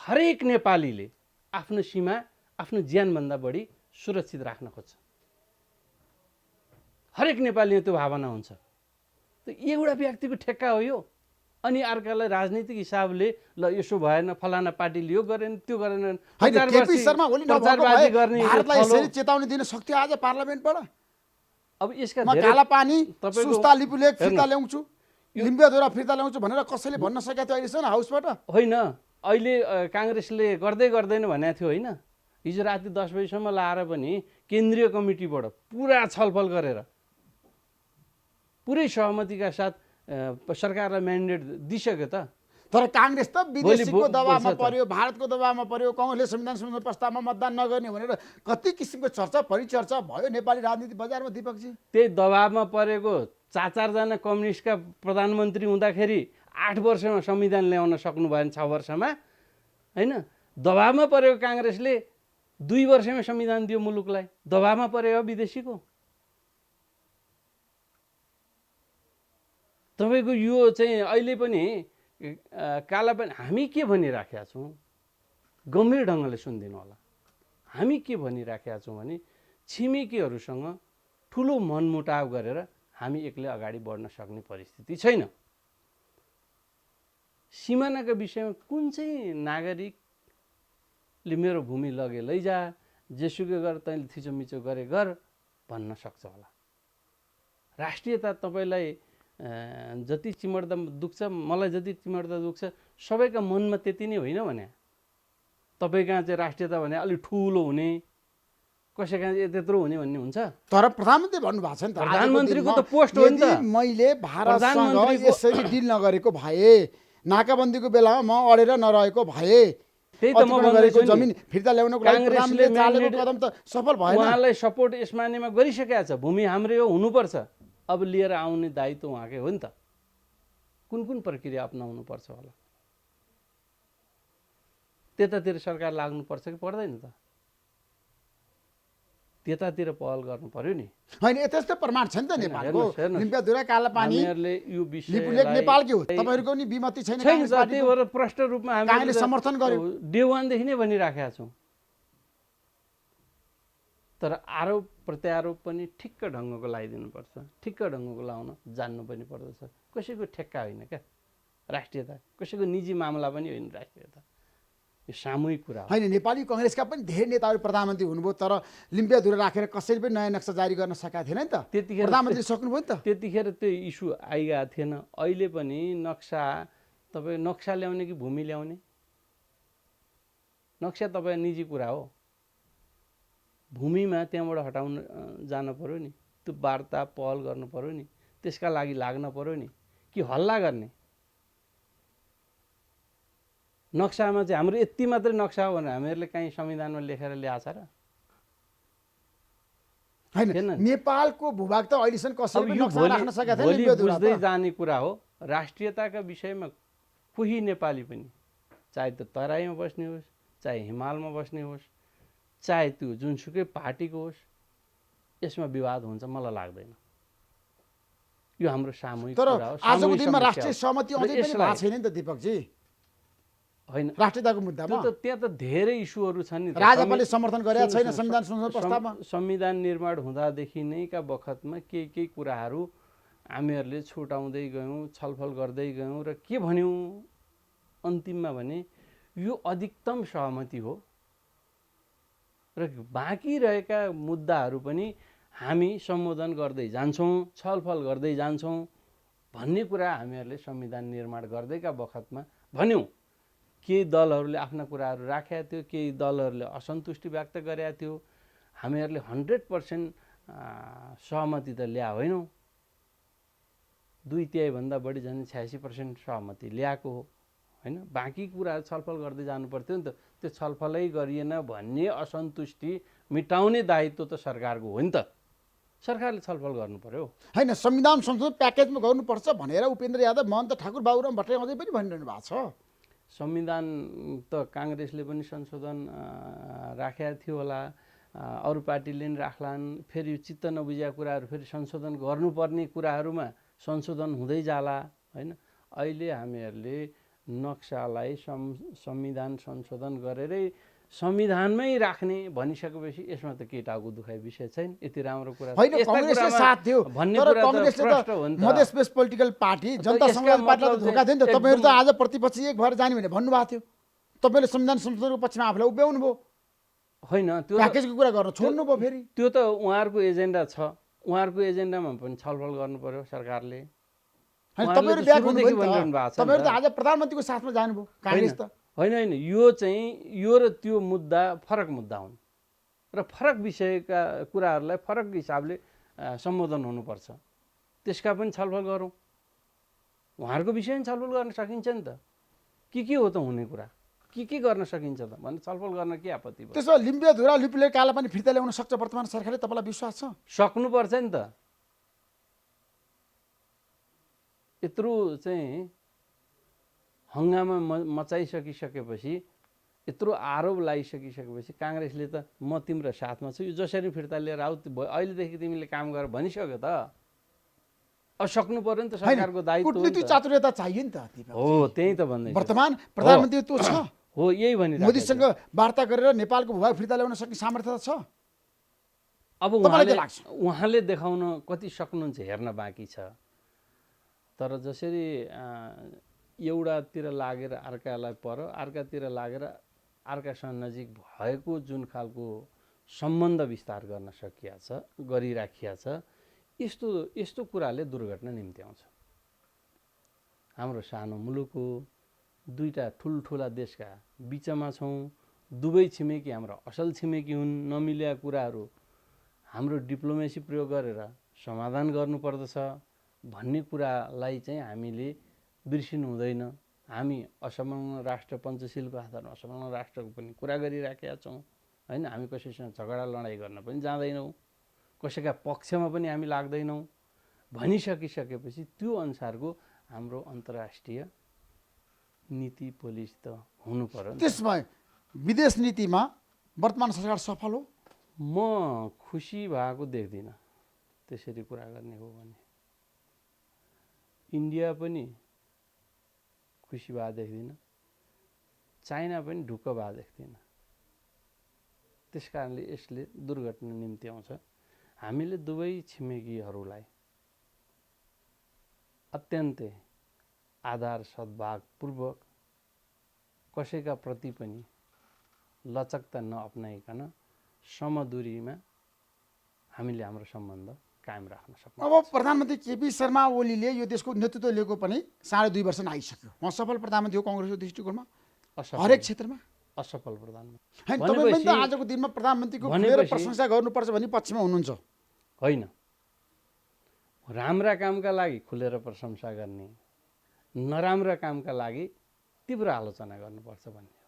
B: हरेक नेपालीले आफ्नो सीमा आफ्नो ज्यानभन्दा बढी सुरक्षित राख्न खोज्छ। हरेक नेपालीले त्यो भावना हुन्छ। त एउटा व्यक्तिको ठेक्का हो यो। अनि अर्कालाई राजनीतिक हिसाबले ल यसो भएन, फलाना पार्टीले यो गरेन त्यो गरेन,
A: केपी शर्मा ओली
B: प्रचारबाजी गर्ने
A: भारतलाई यसरी चेतावनी दिन सक्थ्यो आज पार्लियामेन्टबाट?
B: अब यसका
A: म काला पानी सुस्ता लिपुलेख फिर्ता ल्याउँछु, लिम्बियाधुरा फिर्ता ल्याउँछु भनेर कसैले भन्न सकेको थियो अहिलेसम्म हाउसबाट?
B: होइन, अहिले काङ्ग्रेसले गर्दैन भनेको थियो होइन? हिजो राति 10 बजीसम्म लाएर पनि केन्द्रीय कमिटीबाट पुरा छलफल गरेर पुरै सहमतिका साथ सरकारलाई म्यान्डेट दिइसक्यो त।
A: तर काङ्ग्रेस त विदेशीको दबावमा
B: बोल्छ त।
A: पर्यो, भारतको दबावमा पर्यो, कङ्ग्रेसले संविधान संशोधन प्रस्तावमा मतदान नगर्ने भनेर कति किसिमको चर्चा परिचर्चा भयो नेपाली राजनीति बजारमा दीपकजी।
B: त्यही दबावमा परेको 4-4 जना कम्युनिस्टका प्रधानमन्त्री हुँदाखेरि 8 वर्षमा संविधान ल्याउन सक्नु भएन, 6 वर्षमा होइन। दबावमा परेको काङ्ग्रेसले 2 वर्षमै संविधान दियो मुलुकलाई, दबावमा परेको विदेशीको। तपाईँको यो चाहिँ अहिले पनि कालापानी हामी के भनिराखेका छौँ गम्भीर ढङ्गले सुनिदिनु होला। हामी के भनिराखेका छौँ भने छिमेकीहरूसँग ठुलो मनमुटाव गरेर हामी एक्लै अगाडि बढ्न सक्ने परिस्थिति छैन। सिमानाका विषयमा कुन चाहिँ नागरिकले मेरो भूमि लगे लैजा, जेसुकै गर तैँले थिचोमिचो गरे गर भन्न सक्छ होला। राष्ट्रियता तपाईँलाई जति चिमड्दा दुख्छ, मलाई जति चिमड्दा दुख्छ, सबैका मनमा त्यति नै होइन भने। तपाईँ कहाँ चाहिँ राष्ट्रियता भने अलिक ठुलो हुने, कसै कहाँ त्यत्रो हुने भन्ने हुन्छ।
A: तर प्रधानमन्त्री भन्नुभएको छ नि त,
B: प्रधानमन्त्रीको त पोस्ट हो नि त।
A: यदि मैले भारतसँग यसरी डिल नगरेको भए, नाकाबन्दीको बेलामा म अडेर नरहेको भए,
B: त्यही त म
A: गरेको
B: भन्दैछु
A: जमिन फिर्ता ल्याउनको लागि
B: काङ्ग्रेसले
A: प्रधानमन्त्रीले चालेको कदम त सफल भएन।
B: उहाँलाई सपोर्ट यस मानेमा गरिसकेका छ, भूमि हाम्रै हो, हुनुपर्छ। अब लिएर आउने दायित्व उहाँकै हो नि त। कुन कुन प्रक्रिया अपनाउनु पर्छ होला, त्यतातिर सरकार लाग्नुपर्छ कि पर्दैन त? त्यतातिर पहल गर्नु पर्यो नि।
A: होइन यस्तो प्रमाण छ नि त नेपालको। लिम्पियाधुरा कालापानी
B: हामीहरूले यो
A: लिपुलेक नेपालकै हो, तपाईँहरूको नि विमति छैन।
B: छैन, त्यही भएर प्रष्ट रूपमा
A: हामीले समर्थन गर्यो।
B: डे वानदेखि नै भनिराखेका छौँ। तर आरोप प्रत्यारोप पनि ठिक्क ढङ्गको लगाइदिनुपर्छ, ठिक्क ढङ्गको लाउन जान्नु पनि पर्दछ। कसैको ठेक्का होइन क्या राष्ट्रियता, कसैको निजी मामला पनि होइन राष्ट्रियता, यो सामूहिक कुरा हो।
A: होइन नेपाली कङ्ग्रेसका पनि धेरै नेताहरू प्रधानमन्त्री हुनुभयो, तर लिम्पियाधुरा राखेर कसैले पनि नयाँ नक्सा जारी गर्न सकेका थिएन नि त।
B: त्यतिखेर
A: प्रधानमन्त्री सक्नुभयो नि त।
B: त्यतिखेर त्यो इस्यु आइरहेको थिएन। अहिले पनि नक्सा, तपाईँ नक्सा ल्याउने कि भूमि ल्याउने? नक्सा तपाईँ निजी कुरा हो, भूमिमा त्यहाँबाट हटाउन जान पर्यो नि, त्यो वार्ता पहल गर्नु पर्यो नि, त्यसका लागि लाग्न पर्यो नि, कि हल्ला गर्ने? नक्सामा चाहिँ हाम्रो यति मात्रै नक्सा हो भने हामीहरूले कहीँ संविधानमा लेखेर ल्याएको छ र?
A: होइन नेपालको भूभाग त अहिलेसम्म कसैले पनि नक्सा राख्न सकेका थिएन।
B: भोलि बुझ्दै जाने कुरा हो। राष्ट्रियताका विषयमा कोही नेपाली पनि, चाहे त्यो तराईमा बस्ने होस्, चाहे हिमालमा बस्ने होस्, चाहे त्यो जुनसुकै पार्टीको होस्, यसमा विवाद हुन्छ मलाई लाग्दैन। यो हाम्रो सामूहिक
A: तर
B: कुरा हो।
A: आजको दिनमा राष्ट्रिय सहमति अझै पनि भएको छैन नि त दीपकजी।
B: होइन,
A: राष्ट्रियताको मुद्दामा
B: त्यहाँ त धेरै इस्युहरू छन् नि।
A: राजापालले समर्थन गरेका छैन संविधान संशोधन प्रस्तावमा।
B: संविधान निर्माण हुँदादेखि नै का बखतमा केही कुराहरू हामीहरूले छुटाउँदै गयौँ, छलफल गर्दै गयौँ र के भन्यौँ अन्तिममा भने यो अधिकतम सहमति हो र बाँकी रहेका मुद्दाहरू पनि हामी सम्बोधन गर्दै जान्छौँ, छलफल गर्दै जान्छौँ भन्ने कुरा हामीहरूले संविधान निर्माण गर्दैका बखतमा भन्यौँ। केही दलहरूले आफ्ना कुराहरू राखेका थियो, केही दलहरूले असन्तुष्टि व्यक्त गरेका थियो। हामीहरूले 100% सहमति त ल्या होइनौँ, 2/3 बढी झन् 86% सहमति ल्याएको हो होइन। बाँकी कुराहरू छलफल गर्दै जानु पर्थ्यो नि त। त्यो छलफलै गरिएन भन्ने असन्तुष्टि मेटाउने दायित्व त सरकारको हो नि त। सरकारले छलफल गर्नु पर्यो।
A: होइन संविधान संशोधन प्याकेजमा गर्नुपर्छ भनेर उपेन्द्र यादव, महन्त ठाकुर, बाबुराम भट्टराई अझै पनि भनिरहनु भएको छ।
B: संविधान त काङ्ग्रेसले पनि संशोधन राखेका थियो होला, अरू पार्टीले पनि राख्लान्। फेरि यो चित्त नबुझेका कुराहरू फेरि संशोधन गर्नुपर्ने कुराहरूमा संशोधन हुँदै जाला होइन। अहिले हामीहरूले नक्सालाई संविधान संशोधन गरेरै संविधानमै राख्ने भनिसकेपछि यसमा त केही टाउको दुखाइ विषय छैन। यति राम्रो कुरा
A: होइन, कङ्ग्रेसले साथ थियो
B: भन्ने
A: तर
B: कुरा
A: कङ्ग्रेसले त मधेस बेस पोलिटिकल पार्टी जनता संघर्ष पार्टीलाई त धोका थियो नि त। तपाईँहरू त आज प्रतिपक्षी एक भएर जाने भने भन्नुभएको थियो। तपाईँले संविधान संशोधनको पक्षमा आफूलाई उभ्याउनु भयो,
B: होइन त्यो
A: प्याकेजको कुरा गर्न छोड्नु भयो। फेरि
B: त्यो त उहाँहरूको एजेन्डा छ, उहाँहरूको एजेन्डामा पनि छलफल गर्नु पर्यो सरकारले।
A: तपाईँहरू ब्याक हुनुभयो नि त। तपाईँहरू त आज प्रधानमन्त्रीको साथमा जानुभयो काङ्ग्रेस त।
B: होइन, यो चाहिँ यो र त्यो मुद्दा फरक मुद्दा हुन् र फरक विषयका कुराहरूलाई फरक हिसाबले सम्बोधन हुनुपर्छ। त्यसका पनि छलफल गरौँ। उहाँहरूको विषयमा छलफल गर्न सकिन्छ नि त। के हो त हुने कुरा, के गर्न सकिन्छ त भन्ने छलफल गर्न के आपत्ति भयो?
A: त्यसो लिम्बे धुरा लिपिले काला पनि फिर्ता ल्याउन सक्छ वर्तमान सरकारले, तपाईँलाई विश्वास छ?
B: सक्नुपर्छ नि त। यत्रो चाहिँ हङ्गामा मचाइसकिसकेपछि, यत्रो आरोप लगाइसकिसकेपछि काङ्ग्रेसले त म तिम्रो साथमा छु, यो जसरी फिर्ता लिएर आऊ, अहिलेदेखि तिमीले काम गर भनिसक्यो त। अब सक्नु पर्यो नि त, सरकारको दायित्व हो नि
A: कूटनीतिक
B: त।
A: चातुर्यता चाहियो नि त।
B: हो त्यही त भन्दै
A: वर्तमान प्रधानमन्त्री त्यो छ,
B: हो यही भनिरहेको
A: मोदीसँग वार्ता गरेर नेपालको भूभाग फिर्ता ल्याउन सक्ने सामर्थ्य छ।
B: अब
A: तपाईँलाई के लाग्छ?
B: उहाँले देखाउन कति सक्नुहुन्छ हेर्न बाँकी छ। तर जसरी एउटातिर लागेर अर्कालाई पर्यो, अर्कातिर लागेर अर्कासँग नजिक भएको जुन खालको सम्बन्ध विस्तार गर्न सकिया छ, गरिराखिया छ, यस्तो कुराले दुर्घटना निम्त्याउँछ। हाम्रो सानो मुलुक हो, दुईटा ठुल्ठुला देशका बिचमा छौँ, दुवै छिमेकी हाम्रो असल छिमेकी हुन्, नमिलेका कुराहरू हाम्रो डिप्लोमेसी प्रयोग गरेर समाधान गर्नुपर्दछ भन्ने कुरालाई चाहिँ हामीले बिर्सिनु हुँदैन। हामी असमग्न राष्ट्र पञ्चशीलको आधारमा असमग्न राष्ट्रको पनि कुरा गरिराखेका छौँ होइन। हामी कसैसँग झगडा लडाइँ गर्न पनि जाँदैनौँ, कसैका पक्षमा पनि हामी लाग्दैनौँ। भनिसकिसकेपछि त्यो अनुसारको हाम्रो अन्तर्राष्ट्रिय नीति पोलिसी त हुनु पर्यो।
A: त्यसमा विदेश नीतिमा वर्तमान सरकार सफल हो?
B: म खुसी भएको देख्दिनँ त्यसरी कुरा गर्ने हो भने। इन्डिया पनि खुसी भए देख्दिनँ, चाइना पनि ढुक्क भए देख्दिनँ। त्यस कारणले यसले दुर्घटना निम्त्याउँछ। हामीले दुवै छिमेकीहरूलाई अत्यन्तै आधार सद्भावपूर्वक कसैका प्रति पनि लचकता नअप्नाइकन समदूरीमा हामीले हाम्रो सम्बन्ध कायम राख्न सक्छौँ।
A: अब प्रधानमन्त्री केपी शर्मा ओलीले यो देशको नेतृत्व लिएको पनि 2.5 वर्ष आइसक्यो। उहाँ सफल प्रधानमन्त्री हो काङ्ग्रेसको दृष्टिकोणमा हरेक क्षेत्रमा?
B: असफल प्रधानमन्त्री
A: होइन, तपाईँ पनि त आजको दिनमा प्रधानमन्त्रीको खुलेर प्रशंसा गर्नुपर्छ भन्ने पक्षमा हुनुहुन्छ।
B: होइन, राम्रा कामका लागि खुलेर प्रशंसा गर्ने, नराम्रा कामका लागि तीव्र आलोचना गर्नुपर्छ भन्ने हो।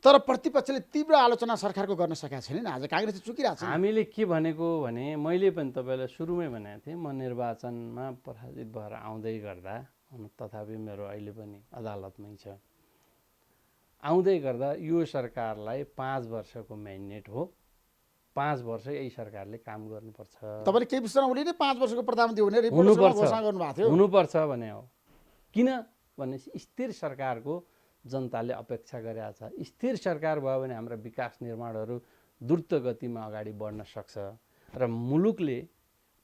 A: तर प्रतिपक्षले तीव्र आलोचना सरकारको गर्न सकेका छैन। आज काङ्ग्रेस चुकिरहेको छ।
B: हामीले के भनेको भने, मैले पनि तपाईँलाई सुरुमै भनेको थिएँ, म निर्वाचनमा पराजित भएर आउँदै गर्दा, तथापि मेरो अहिले पनि अदालतमै छ, आउँदै गर्दा यो सरकारलाई 5 वर्षको म्यान्डेट हो, 5 वर्ष यही सरकारले काम गर्नुपर्छ।
A: तपाईँले केपी शर्मा ओलीले 5 वर्षको प्रधानमन्त्री हुने रिपोर्टमा घोषणा गर्नुभएको थियो।
B: हुनुपर्छ भने हो। किन भनेपछि स्थिर सरकारको जनताले अपेक्षा गरेका छ। स्थिर सरकार भयो भने हाम्रा विकास निर्माणहरू द्रुत गतिमा अगाडि बढ्न सक्छ र मुलुकले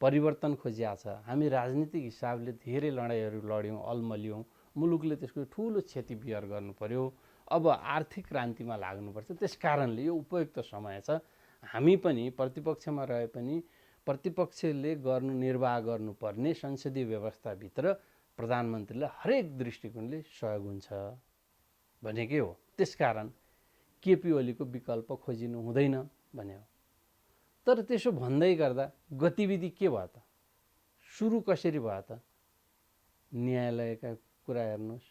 B: परिवर्तन खोजिया छ। हामी राजनीतिक हिसाबले धेरै लडाइँहरू लड्यौँ, अल्मल्यौँ, मुलुकले त्यसको ठुलो क्षति बिहोर गर्नु पर्यो। अब आर्थिक क्रान्तिमा लाग्नुपर्छ। त्यस कारणले यो उपयुक्त समय छ। हामी पनि प्रतिपक्षमा रहे पनि प्रतिपक्षले निर्वाह गर्नुपर्ने संसदीय व्यवस्थाभित्र प्रधानमन्त्रीलाई हरेक दृष्टिकोणले सहयोग हुन्छ भनेकै हो। त्यसकारण केपी ओलीको विकल्प खोजिनु हुँदैन भने हो। तर त्यसो भन्दै गर्दा गतिविधि के भयो त? सुरु कसरी भयो त? न्यायालयका कुरा हेर्नुहोस्,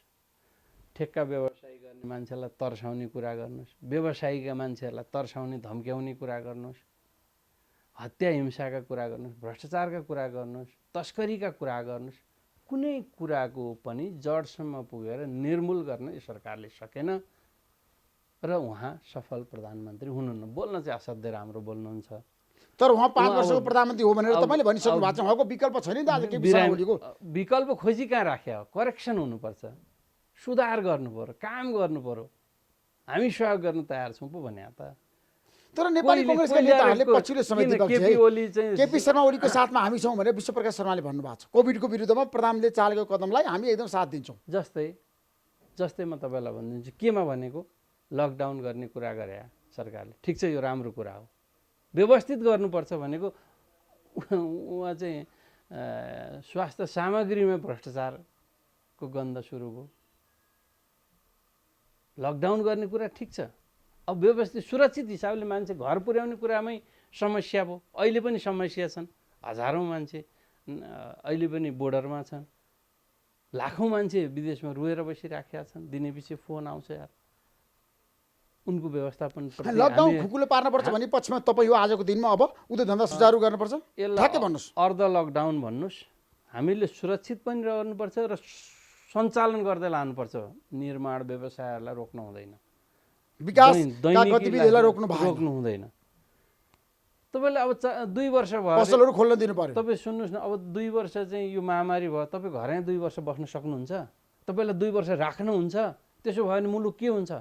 B: ठेक्का व्यवसाय गर्ने मान्छेलाई तर्साउने कुरा गर्नुहोस्, व्यवसायीका मान्छेहरूलाई तर्साउने धम्क्याउने कुरा गर्नुहोस्, हत्या हिंसाका कुरा गर्नुहोस्, भ्रष्टाचारका कुरा गर्नुहोस्, तस्करीका कुरा गर्नुहोस्, कुनै कुराको पनि जडसम्म पुगेर निर्मूल गर्न यो सरकारले सकेन र उहाँ सफल प्रधानमन्त्री हुनुहुन्न। बोल्न चाहिँ असाध्यै राम्रो बोल्नुहुन्छ।
A: तर उहाँ 5 वर्षको प्रधानमन्त्री हो भनेर तपाईँले भनिसक्नु भएको छ। उहाँको विकल्प छैन नि त आज केपी शर्मा ओलीको।
B: विकल्प खोजी कहाँ राख्यो? करेक्सन हुनुपर्छ, सुधार गर्नु पर्यो, काम गर्नु पर्यो। हामी सहयोग गर्न तयार छौँ पो भने त।
A: तर नेपाली कांग्रेसका नेताहरूले पछिल्लो समय केपी शर्मा ओलीको साथमा हामी छौँ भनेर विश्वप्रकाश शर्माले भन्नुभएको छ। कोभिडको विरुद्धमा प्रधानमन्त्रीले चालेको कदमलाई हामी एकदम साथ दिन्छौँ।
B: जस्तै म तपाईँलाई भनिदिन्छु, केमा भनेको लकडाउन गर्ने कुरा गरे सरकारले, ठिक छ, यो राम्रो कुरा हो। व्यवस्थित गर्नुपर्छ भनेको उहाँ चाहिँ स्वास्थ्य सामग्रीमा भ्रष्टाचारको गन्ध सुरु भयो। लकडाउन गर्ने कुरा ठिक छ, अब व्यवस्थित सुरक्षित हिसाबले मान्छे घर पुर्याउने कुरामै समस्या भयो। अहिले पनि समस्या छन्, हजारौँ मान्छे अहिले पनि बोर्डरमा छन्। लाखौँ मान्छे विदेशमा रोएर बसिराखेका छन्, दिने पछि फोन आउँछ यार। उनको व्यवस्थापन
A: लकडाउन खुकुलो पार्नुपर्छ भने पछिमा तपाईँ यो आजको दिनमा अब उद्योग धन्दा सुचारू गर्नुपर्छ, ठ्याक्कै भन्नुहोस्।
B: अर्ध लकडाउन भन्नुहोस्, हामीले सुरक्षित पनि रहनुपर्छ र सञ्चालन गर्दै लानुपर्छ। निर्माण व्यवसायहरूलाई रोक्नु हुँदैन,
A: विकासका गतिविधिहरूलाई रोक्नु
B: हुँदैन। तपाईँले अब 2 वर्ष भयो
A: पसलहरू खोल्न दिनु पर्यो।
B: तपाईँ सुन्नुहोस् न, अब 2 वर्ष चाहिँ यो महामारी भयो, तपाईँ घरै 2 वर्ष बस्न सक्नुहुन्छ? तपाईँलाई 2 वर्ष राख्नुहुन्छ? त्यसो भयो भने मुलुक के हुन्छ?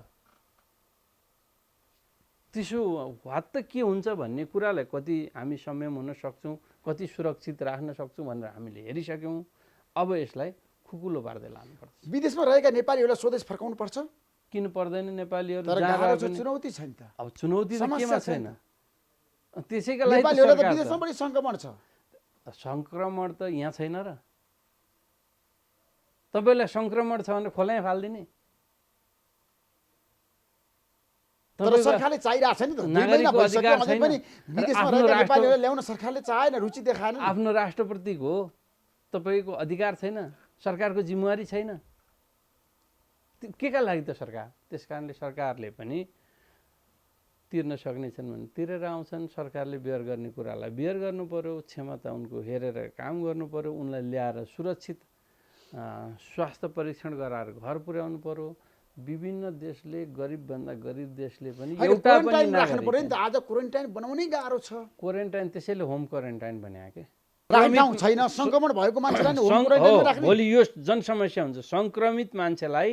B: त्यसो वात त के हुन्छ भन्ने कुरालाई कति हामी संयम हुन सक्छौँ, कति सुरक्षित राख्न सक्छौँ भनेर हामीले हेरिसक्यौँ। अब यसलाई खुकुलो पार्दै लानुपर्छ।
A: विदेशमा रहेका नेपालीहरूलाई स्वदेश फर्काउनु पर्छ?
B: किन पर्दैन? नेपालीहरू
A: चुनौती छैन त?
B: अब चुनौती त केमा छैन? त्यसैका लागि
A: नेपालीहरूलाई त विदेशमा पनि सङ्क्रमण छ।
B: सङ्क्रमण त यहाँ छैन र? तपाईँलाई सङ्क्रमण छ भने खोलाइ फालिदिने।
A: तर सरकारले चाहिरहेको छैन नि त।
B: नागरिकको अधिकार छैन।
A: पनि विदेशमा रहेका नेपालीहरूलाई ल्याउन सरकारले चाहेन, रुचि देखाएन।
B: आफ्नो राष्ट्रप्रतिको हो, तपाईँको अधिकार छैन, सरकारको जिम्मेवारी छैन। के का लागि त सरकार? त्यस कारणले सरकारले पनि तिर्न सक्ने छन् भने तिरेर आउँछन्। सरकारले बेयर गर्ने कुरालाई बेयर गर्नु पर्यो, क्षमता उनको हेरेर काम गर्नु पर्यो, उनलाई ल्याएर सुरक्षित स्वास्थ्य परीक्षण गराएर घर पुर्याउनु पर्यो। विभिन्न देशले गरिबभन्दा गरिब देशले पनि एउटा पनि
A: राख्नु पर्यो नि त। आज क्वारेन्टाइन बनाउनै गाह्रो छ।
B: क्वारेन्टाइन त्यसैले होम क्वारेन्टाइन भने के?
A: राख्ने ठाउँ छैन, सङ्क्रमण भएको मान्छेलाई नि होम क्वारेन्टाइनमा राख्ने।
B: भोलि यो जनसमस्या हुन्छ, सङ्क्रमित मान्छेलाई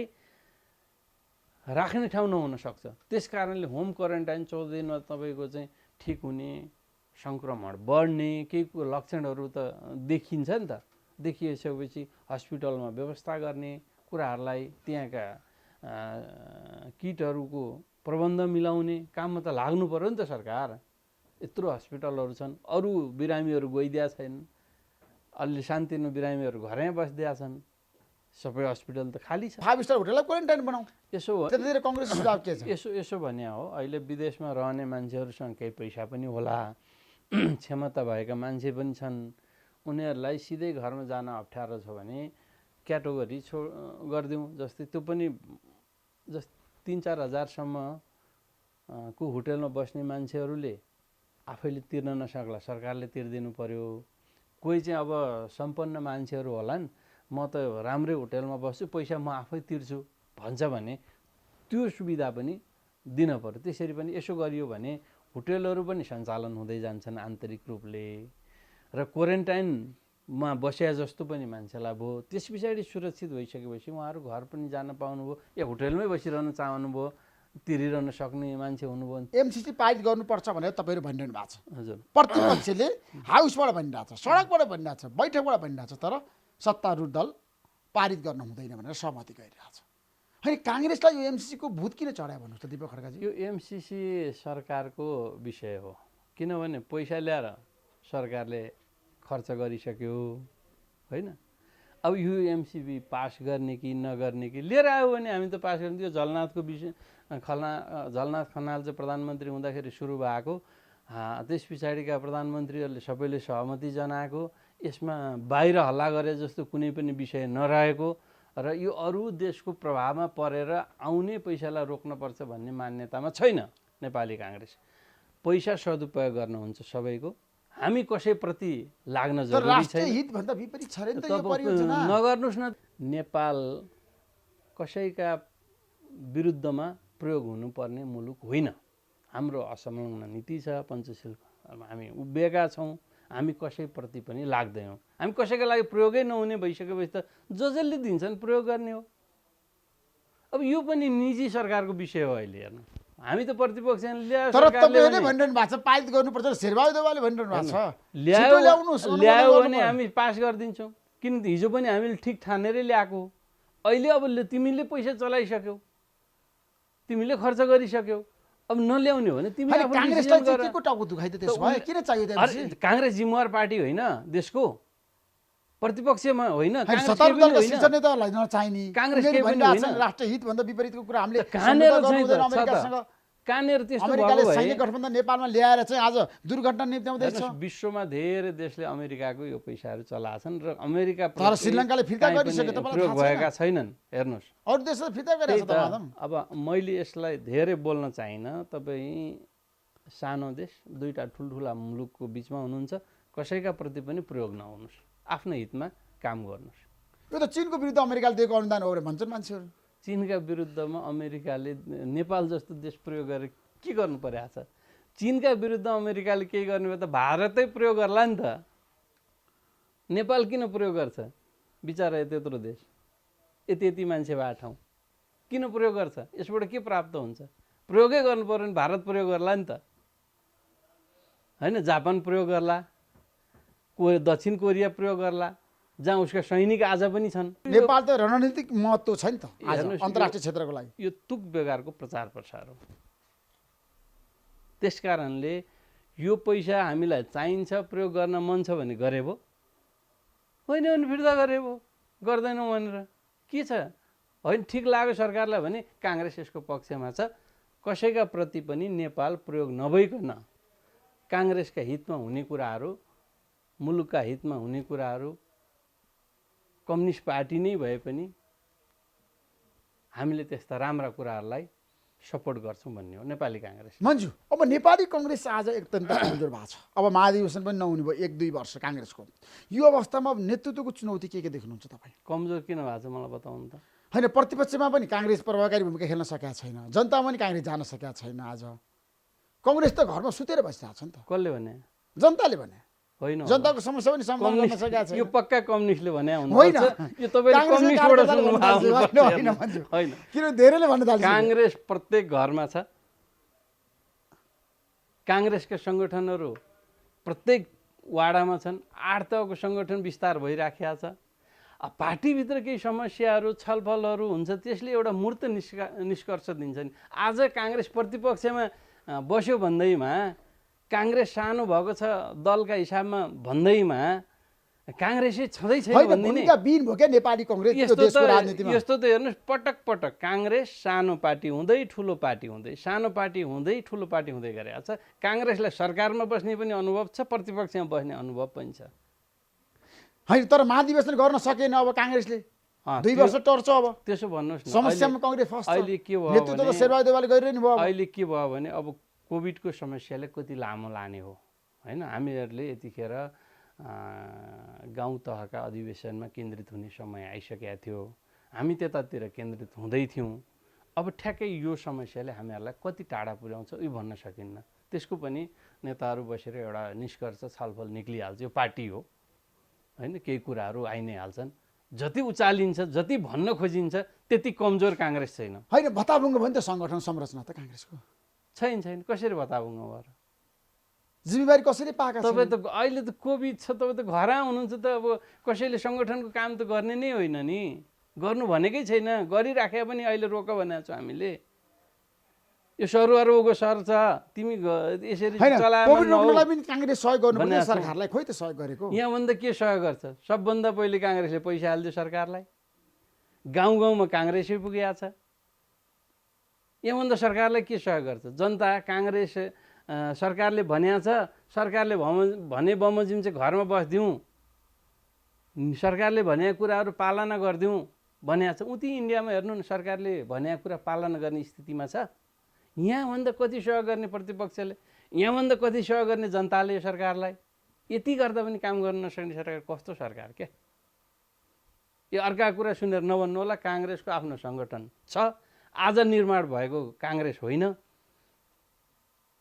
B: राख्ने ठाउँ नहुन सक्छ। त्यस कारणले होम क्वारेन्टाइन 14 दिनमा तपाईँको चाहिँ ठिक हुने, सङ्क्रमण बढ्ने केही लक्षणहरू त देखिन्छ नि त। देखिसकेपछि हस्पिटलमा व्यवस्था गर्ने कुराहरूलाई, त्यहाँका किटहरूको प्रबन्ध मिलाउने काममा त लाग्नु पर्यो नि त सरकार। यत्रो हस्पिटलहरू छन्, अरू बिरामीहरू गइदिया छैनन्, अलि शान्तिमा बिरामीहरू घरै बसिदिया छन्, सबै हस्पिटल त खाली छ।
A: 5 स्टार होटललाई क्वारेन्टाइन बनाऊ।
B: यसो
A: त्यतातिर कङ्ग्रेस सुझाव के छ?
B: यसो भने हो, अहिले विदेशमा रहने मान्छेहरूसँग केही पैसा पनि होला, क्षमता भएका मान्छे पनि छन्, उनीहरूलाई सिधै घरमा जान अप्ठ्यारो छ भने क्याटेगोरी गरिदिउँ। जस्तै त्यो पनि 3-4 हजारसम्म को होटलमा बस्ने मान्छेहरूले आफैले तिर्न नसक्ला, सरकारले तिर्दिनु पर्यो। कोही चाहिँ अब सम्पन्न मान्छेहरू होलान्, म त राम्रै होटलमा बस्छु, पैसा म आफै तिर्छु भन्छ भने त्यो सुविधा पनि दिन पर्यो। त्यसरी पनि यसो गरियो भने होटलहरू पनि सञ्चालन हुँदै जान्छन् आन्तरिक रूपले, र क्वारेन्टाइनमा बस्या जस्तो पनि मान्छेलाई भयो। त्यस पछाडि सुरक्षित भइसकेपछि उहाँहरू घर पनि जान पाउनुभयो, या होटलमै बसिरहन चाहनुभयो, तिरिरहन सक्ने मान्छे हुनुभयो।
A: एमसिसी पारित गर्नुपर्छ भनेर तपाईँहरू भनिरहनु भएको छ।
B: हजुर,
A: प्रतिपक्षले हाउसबाट भनिरहेको छ, सडकबाट भनिरहेको छ, बैठकबाट भनिरहेको छ, तर सत्तारूढ दल पारित गर्न हुँदैन भनेर सहमति गरिरहेको छ। होइन, काङ्ग्रेसलाई यो एमसिसीको भूत किन चढायो भन्नुहोस् त दीपक खड्काजी?
B: यो एमसिसी सरकारको विषय हो, किनभने पैसा ल्याएर सरकारले खर्च गरिसक्यो होइन। अब यो एमसिसी पास गर्ने कि नगर्ने कि लिएर आयो भने हामी त पास गर्ने। त्यो झलनाथको विषय झलनाथ खनाल चाहिँ प्रधानमन्त्री हुँदाखेरि सुरु भएको, त्यस पछाडिका प्रधानमन्त्रीहरूले सबैले सहमति जनाएको, यसमा बाहिर हल्ला गरे जस्तो कुनै पनि विषय नरहेको, र यो अरू देशको प्रभावमा परेर आउने पैसालाई रोक्नुपर्छ भन्ने मान्यतामा छैन नेपाली काङ्ग्रेस। पैसा सदुपयोग गर्नुहुन्छ सबैको, हामी कसैप्रति लाग्न जरुरी छैन।
A: हितभन्दा विपरीत छ नि त यो परियोजना।
B: नगर्नुहोस् न। नेपाल कसैका विरुद्धमा प्रयोग हुनुपर्ने मुलुक होइन। हाम्रो असंलग्न नीति छ, पञ्चशील हामी उभिएका छौँ, हामी कसैप्रति पनि लाग्दैनौँ। हामी कसैका लागि प्रयोगै नहुने भइसकेपछि त जसले दिन्छन् प्रयोग गर्ने हो। अब यो पनि निजी सरकारको विषय हो अहिले हेर्नु। हामी त प्रतिपक्षले ल्यायो,
A: तर तपाईँहरूले भनिरहनु भएको छ पारित गर्नुपर्छ, शेरबहादुर देउवाले भनिरहनु भएको छ
B: ल्यायो भने हामी पास गरिदिन्छौँ। किन हिजो पनि हामीले ठिक ठानेरै ल्याएको। अहिले अब तिमीले पैसा चलाइसक्यौ, तिमीले खर्च गरिसक्यौ, अब नल्याउने हो भने तिमीले काङ्ग्रेस जिम्मेवार पार्टी होइन देशको, प्रतिपक्षमा होइन,
A: काङ्ग्रेस राष्ट्रहित भन्दा विपरीतको कुरा हामीले
B: कहाँनिर त्यस्तो
A: अमेरिकाले
B: भएको भए
A: सैनिक गठबन्धन नेपालमा ल्याएर चाहिँ आज दुर्घटना निम्त्याउँदैछ।
B: हेर्नुहोस्, विश्वमा धेरै देशले अमेरिकाको यो पैसाहरू चलाछन् र अमेरिका
A: तर श्रीलङ्काले फिर्ता
B: काहीँ
A: गरिसक्यो,
B: पनि
A: तपाईँलाई
B: प्रयोग
A: थाहा छैन?
B: भएका छैनन्। हेर्नुहोस्,
A: अरू देशले फिर्ता
B: त्यही
A: गरिरहेछ
B: त।
A: त माधव।
B: अब मैले यसलाई धेरै बोल्न चाहिनँ। तपाईँ सानो देश, दुईटा ठुल्ठुला मुलुकको बिचमा हुनुहुन्छ, कसैका प्रति पनि प्रयोग नहुनुहोस्, आफ्नो हितमा काम गर्नुहोस्।
A: यो त चीनको विरुद्ध अमेरिकाले दिएको अनुदान हो भनेर भन्छन् मान्छेहरू।
B: चीनका विरुद्धमा अमेरिकाले नेपाल जस्तो देश प्रयोग गरेर के गर्नु परेको छ? चीनका विरुद्ध अमेरिकाले केही गर्ने भए त भारतै प्रयोग गर्ला नि त। नेपाल किन प्रयोग गर्छ? बिचरा त्यत्रो देश, यति यति मान्छे भए ठाउँ किन प्रयोग गर्छ? यसबाट के प्राप्त हुन्छ? प्रयोगै गर्नु पर्यो भने भारत प्रयोग गर्ला नि त, होइन? जापान प्रयोग गर्ला, दक्षिण कोरिया प्रयोग गर्ला, जहाँ उसका सैनिक आज पनि छन्।
A: नेपाल त रणनीतिक महत्त्व छ नि त आज
B: हेर्नुहोस्,
A: अन्तर्राष्ट्रिय क्षेत्रको लागि।
B: यो तुक बेगारको प्रचार प्रसार हो। त्यस कारणले यो पैसा हामीलाई चाहिन्छ, प्रयोग गर्न मन छ भने गरे भो, होइन भने फिर्ता गरे भो, गर्दैनौँ भनेर के छ? होइन, ठिक लाग्यो सरकारलाई भने काङ्ग्रेस यसको पक्षमा छ। कसैका प्रति पनि नेपाल प्रयोग नभइकन काङ्ग्रेसका हितमा हुने कुराहरू, मुलुकका हितमा हुने कुराहरू, कम्युनिस्ट पार्टी नै भए पनि हामीले त्यस्ता राम्रा कुराहरूलाई सपोर्ट गर्छौँ भन्ने हो नेपाली काङ्ग्रेस।
A: मन्जु, अब नेपाली कङ्ग्रेस आज एकदम कमजोर भएको छ। अब महाधिवेशन पनि नहुने भयो 1-2 वर्ष काङ्ग्रेसको। यो अवस्थामा अब नेतृत्वको चुनौती के देख्नुहुन्छ तपाईँ?
B: कमजोर किन भएको छ मलाई बताउनु त।
A: होइन, प्रतिपक्षमा पनि काङ्ग्रेस प्रभावकारी भूमिका खेल्न सकेका छैन, जनतामा पनि काङ्ग्रेस जान सकेका छैन। आज कङ्ग्रेस त घरमा सुतेर बसिरहेको छ नि त।
B: कसले भने?
A: जनताले भने।
B: होइन,
A: जनताको समस्या पनि समाधान गर्न सकेका छैन।
B: यो पक्का कम्युनिस्टले भने
A: होइन,
B: यो तपाईँले कम्युनिस्टबाट सुन्नु होइन।
A: किन धेरैले भन्न थाल्छ?
B: काङ्ग्रेस प्रत्येक घरमा छ। काङ्ग्रेसका सङ्गठनहरू प्रत्येक वाडामा छन्। 8 तहको सङ्गठन विस्तार भइराखेको छ। पार्टीभित्र केही समस्याहरू, छलफलहरू हुन्छ, त्यसले एउटा मूर्त निष्कर्ष दिन्छ नि। आज काङ्ग्रेस प्रतिपक्षमा बस्यो भन्दैमा, काङ्ग्रेस सानो भएको छ दलका हिसाबमा भन्दैमा, काङ्ग्रेसै छँदै छैन भन्दिने।
A: भूमिका बिन भयो क्या नेपाली कङ्ग्रेस यो देशको राजनीतिमा।
B: यस्तो त हेर्नुहोस्, पटक पटक काङ्ग्रेस सानो पार्टी हुँदै ठुलो पार्टी हुँदै, सानो पार्टी हुँदै ठुलो पार्टी हुँदै गरेको छ। काङ्ग्रेसलाई सरकारमा बस्ने पनि अनुभव छ, प्रतिपक्षमा बस्ने अनुभव पनि छ।
A: होइन, तर महाधिवेशन गर्न सकेन अब काङ्ग्रेसले। 2 वर्ष टर्छ। अब
B: त्यसो भन्नुहोस् न,
A: समस्यामा कङ्ग्रेस फस्छ।
B: अहिले के भयो
A: नेतृत्व त शेरबहादुर देवालले गरिरहनु भयो।
B: अहिले के भयो भने अब कोभिडको समस्याले कति लामो लाने हो, होइन? हामीहरूले यतिखेर गाउँ तहका अधिवेशनमा केन्द्रित हुने समय आइसकेको थियो। हामी त्यतातिर केन्द्रित हुँदै थियौँ। अब ठ्याक्कै यो समस्याले हामीहरूलाई कति टाढा पुर्याउँछ यो भन्न सकिन्न। त्यसको पनि नेताहरू बसेर एउटा निष्कर्ष छलफल निक्लिहाल्छ। यो पार्टी हो, होइन? केही कुराहरू आइ नै हाल्छन्। जति उचालिन्छ, जति भन्न खोजिन्छ, त्यति कमजोर काङ्ग्रेस छैन।
A: होइन, भत्ताभुङ्गो भयो नि त सङ्गठन संरचना त काङ्ग्रेसको।
B: छैन। कसरी भत्ताभुङ्ग भएर?
A: जिम्मेवारी कसरी पाएका छन्?
B: तपाईँ त अहिले त कोभिड छ, तपाईँ त घरमा हुनुहुन्छ त। अब कसैले सङ्गठनको काम त गर्ने नै होइन नि, गर्नु भनेकै छैन। गरिराखे पनि अहिले रोक भनेको छौँ हामीले। यो सरुवारोको सर छ, तिमी यसरी चलाएमा
A: कोभिड रोक्नलाई पनि काङ्ग्रेस सहयोग गर्नुपर्ने सरकारलाई। खोइ त सहयोग गरेको?
B: यहाँभन्दा के सहयोग गर्छ? सबभन्दा पहिले काङ्ग्रेसले पैसा हालिदियो सरकारलाई। गाउँ गाउँमा काङ्ग्रेसै पुगेको छ। यहाँभन्दा सरकारलाई के सहयोग गर्छ? जनता काङ्ग्रेस सरकारले भनेको छ, सरकारले भने बमोजिम चाहिँ घरमा बस्दिउँ, सरकारले भनेका कुराहरू पालना गरिदिउँ भनेको छ। उति इन्डियामा हेर्नु न, सरकारले भनेका कुरा पालना गर्ने स्थितिमा छ। यहाँभन्दा कति सहयोग गर्ने प्रतिपक्षले, यहाँभन्दा कति सहयोग गर्ने जनताले सरकारलाई। यति गर्दा पनि काम गर्न नसक्ने सरकार कस्तो सरकार क्या? यो अर्का कुरा सुनेर नभन्नु होला। काङ्ग्रेसको आफ्नो सङ्गठन छ। आज निर्माण भएको काङ्ग्रेस होइन,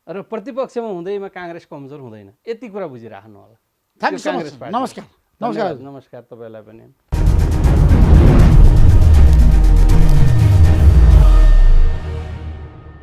B: र प्रतिपक्षमा हुँदैमा काङ्ग्रेस कमजोर हुँदैन। यति कुरा बुझिराख्नु होला।
A: नमस्कार।
B: नमस्कार तपाईँलाई पनि।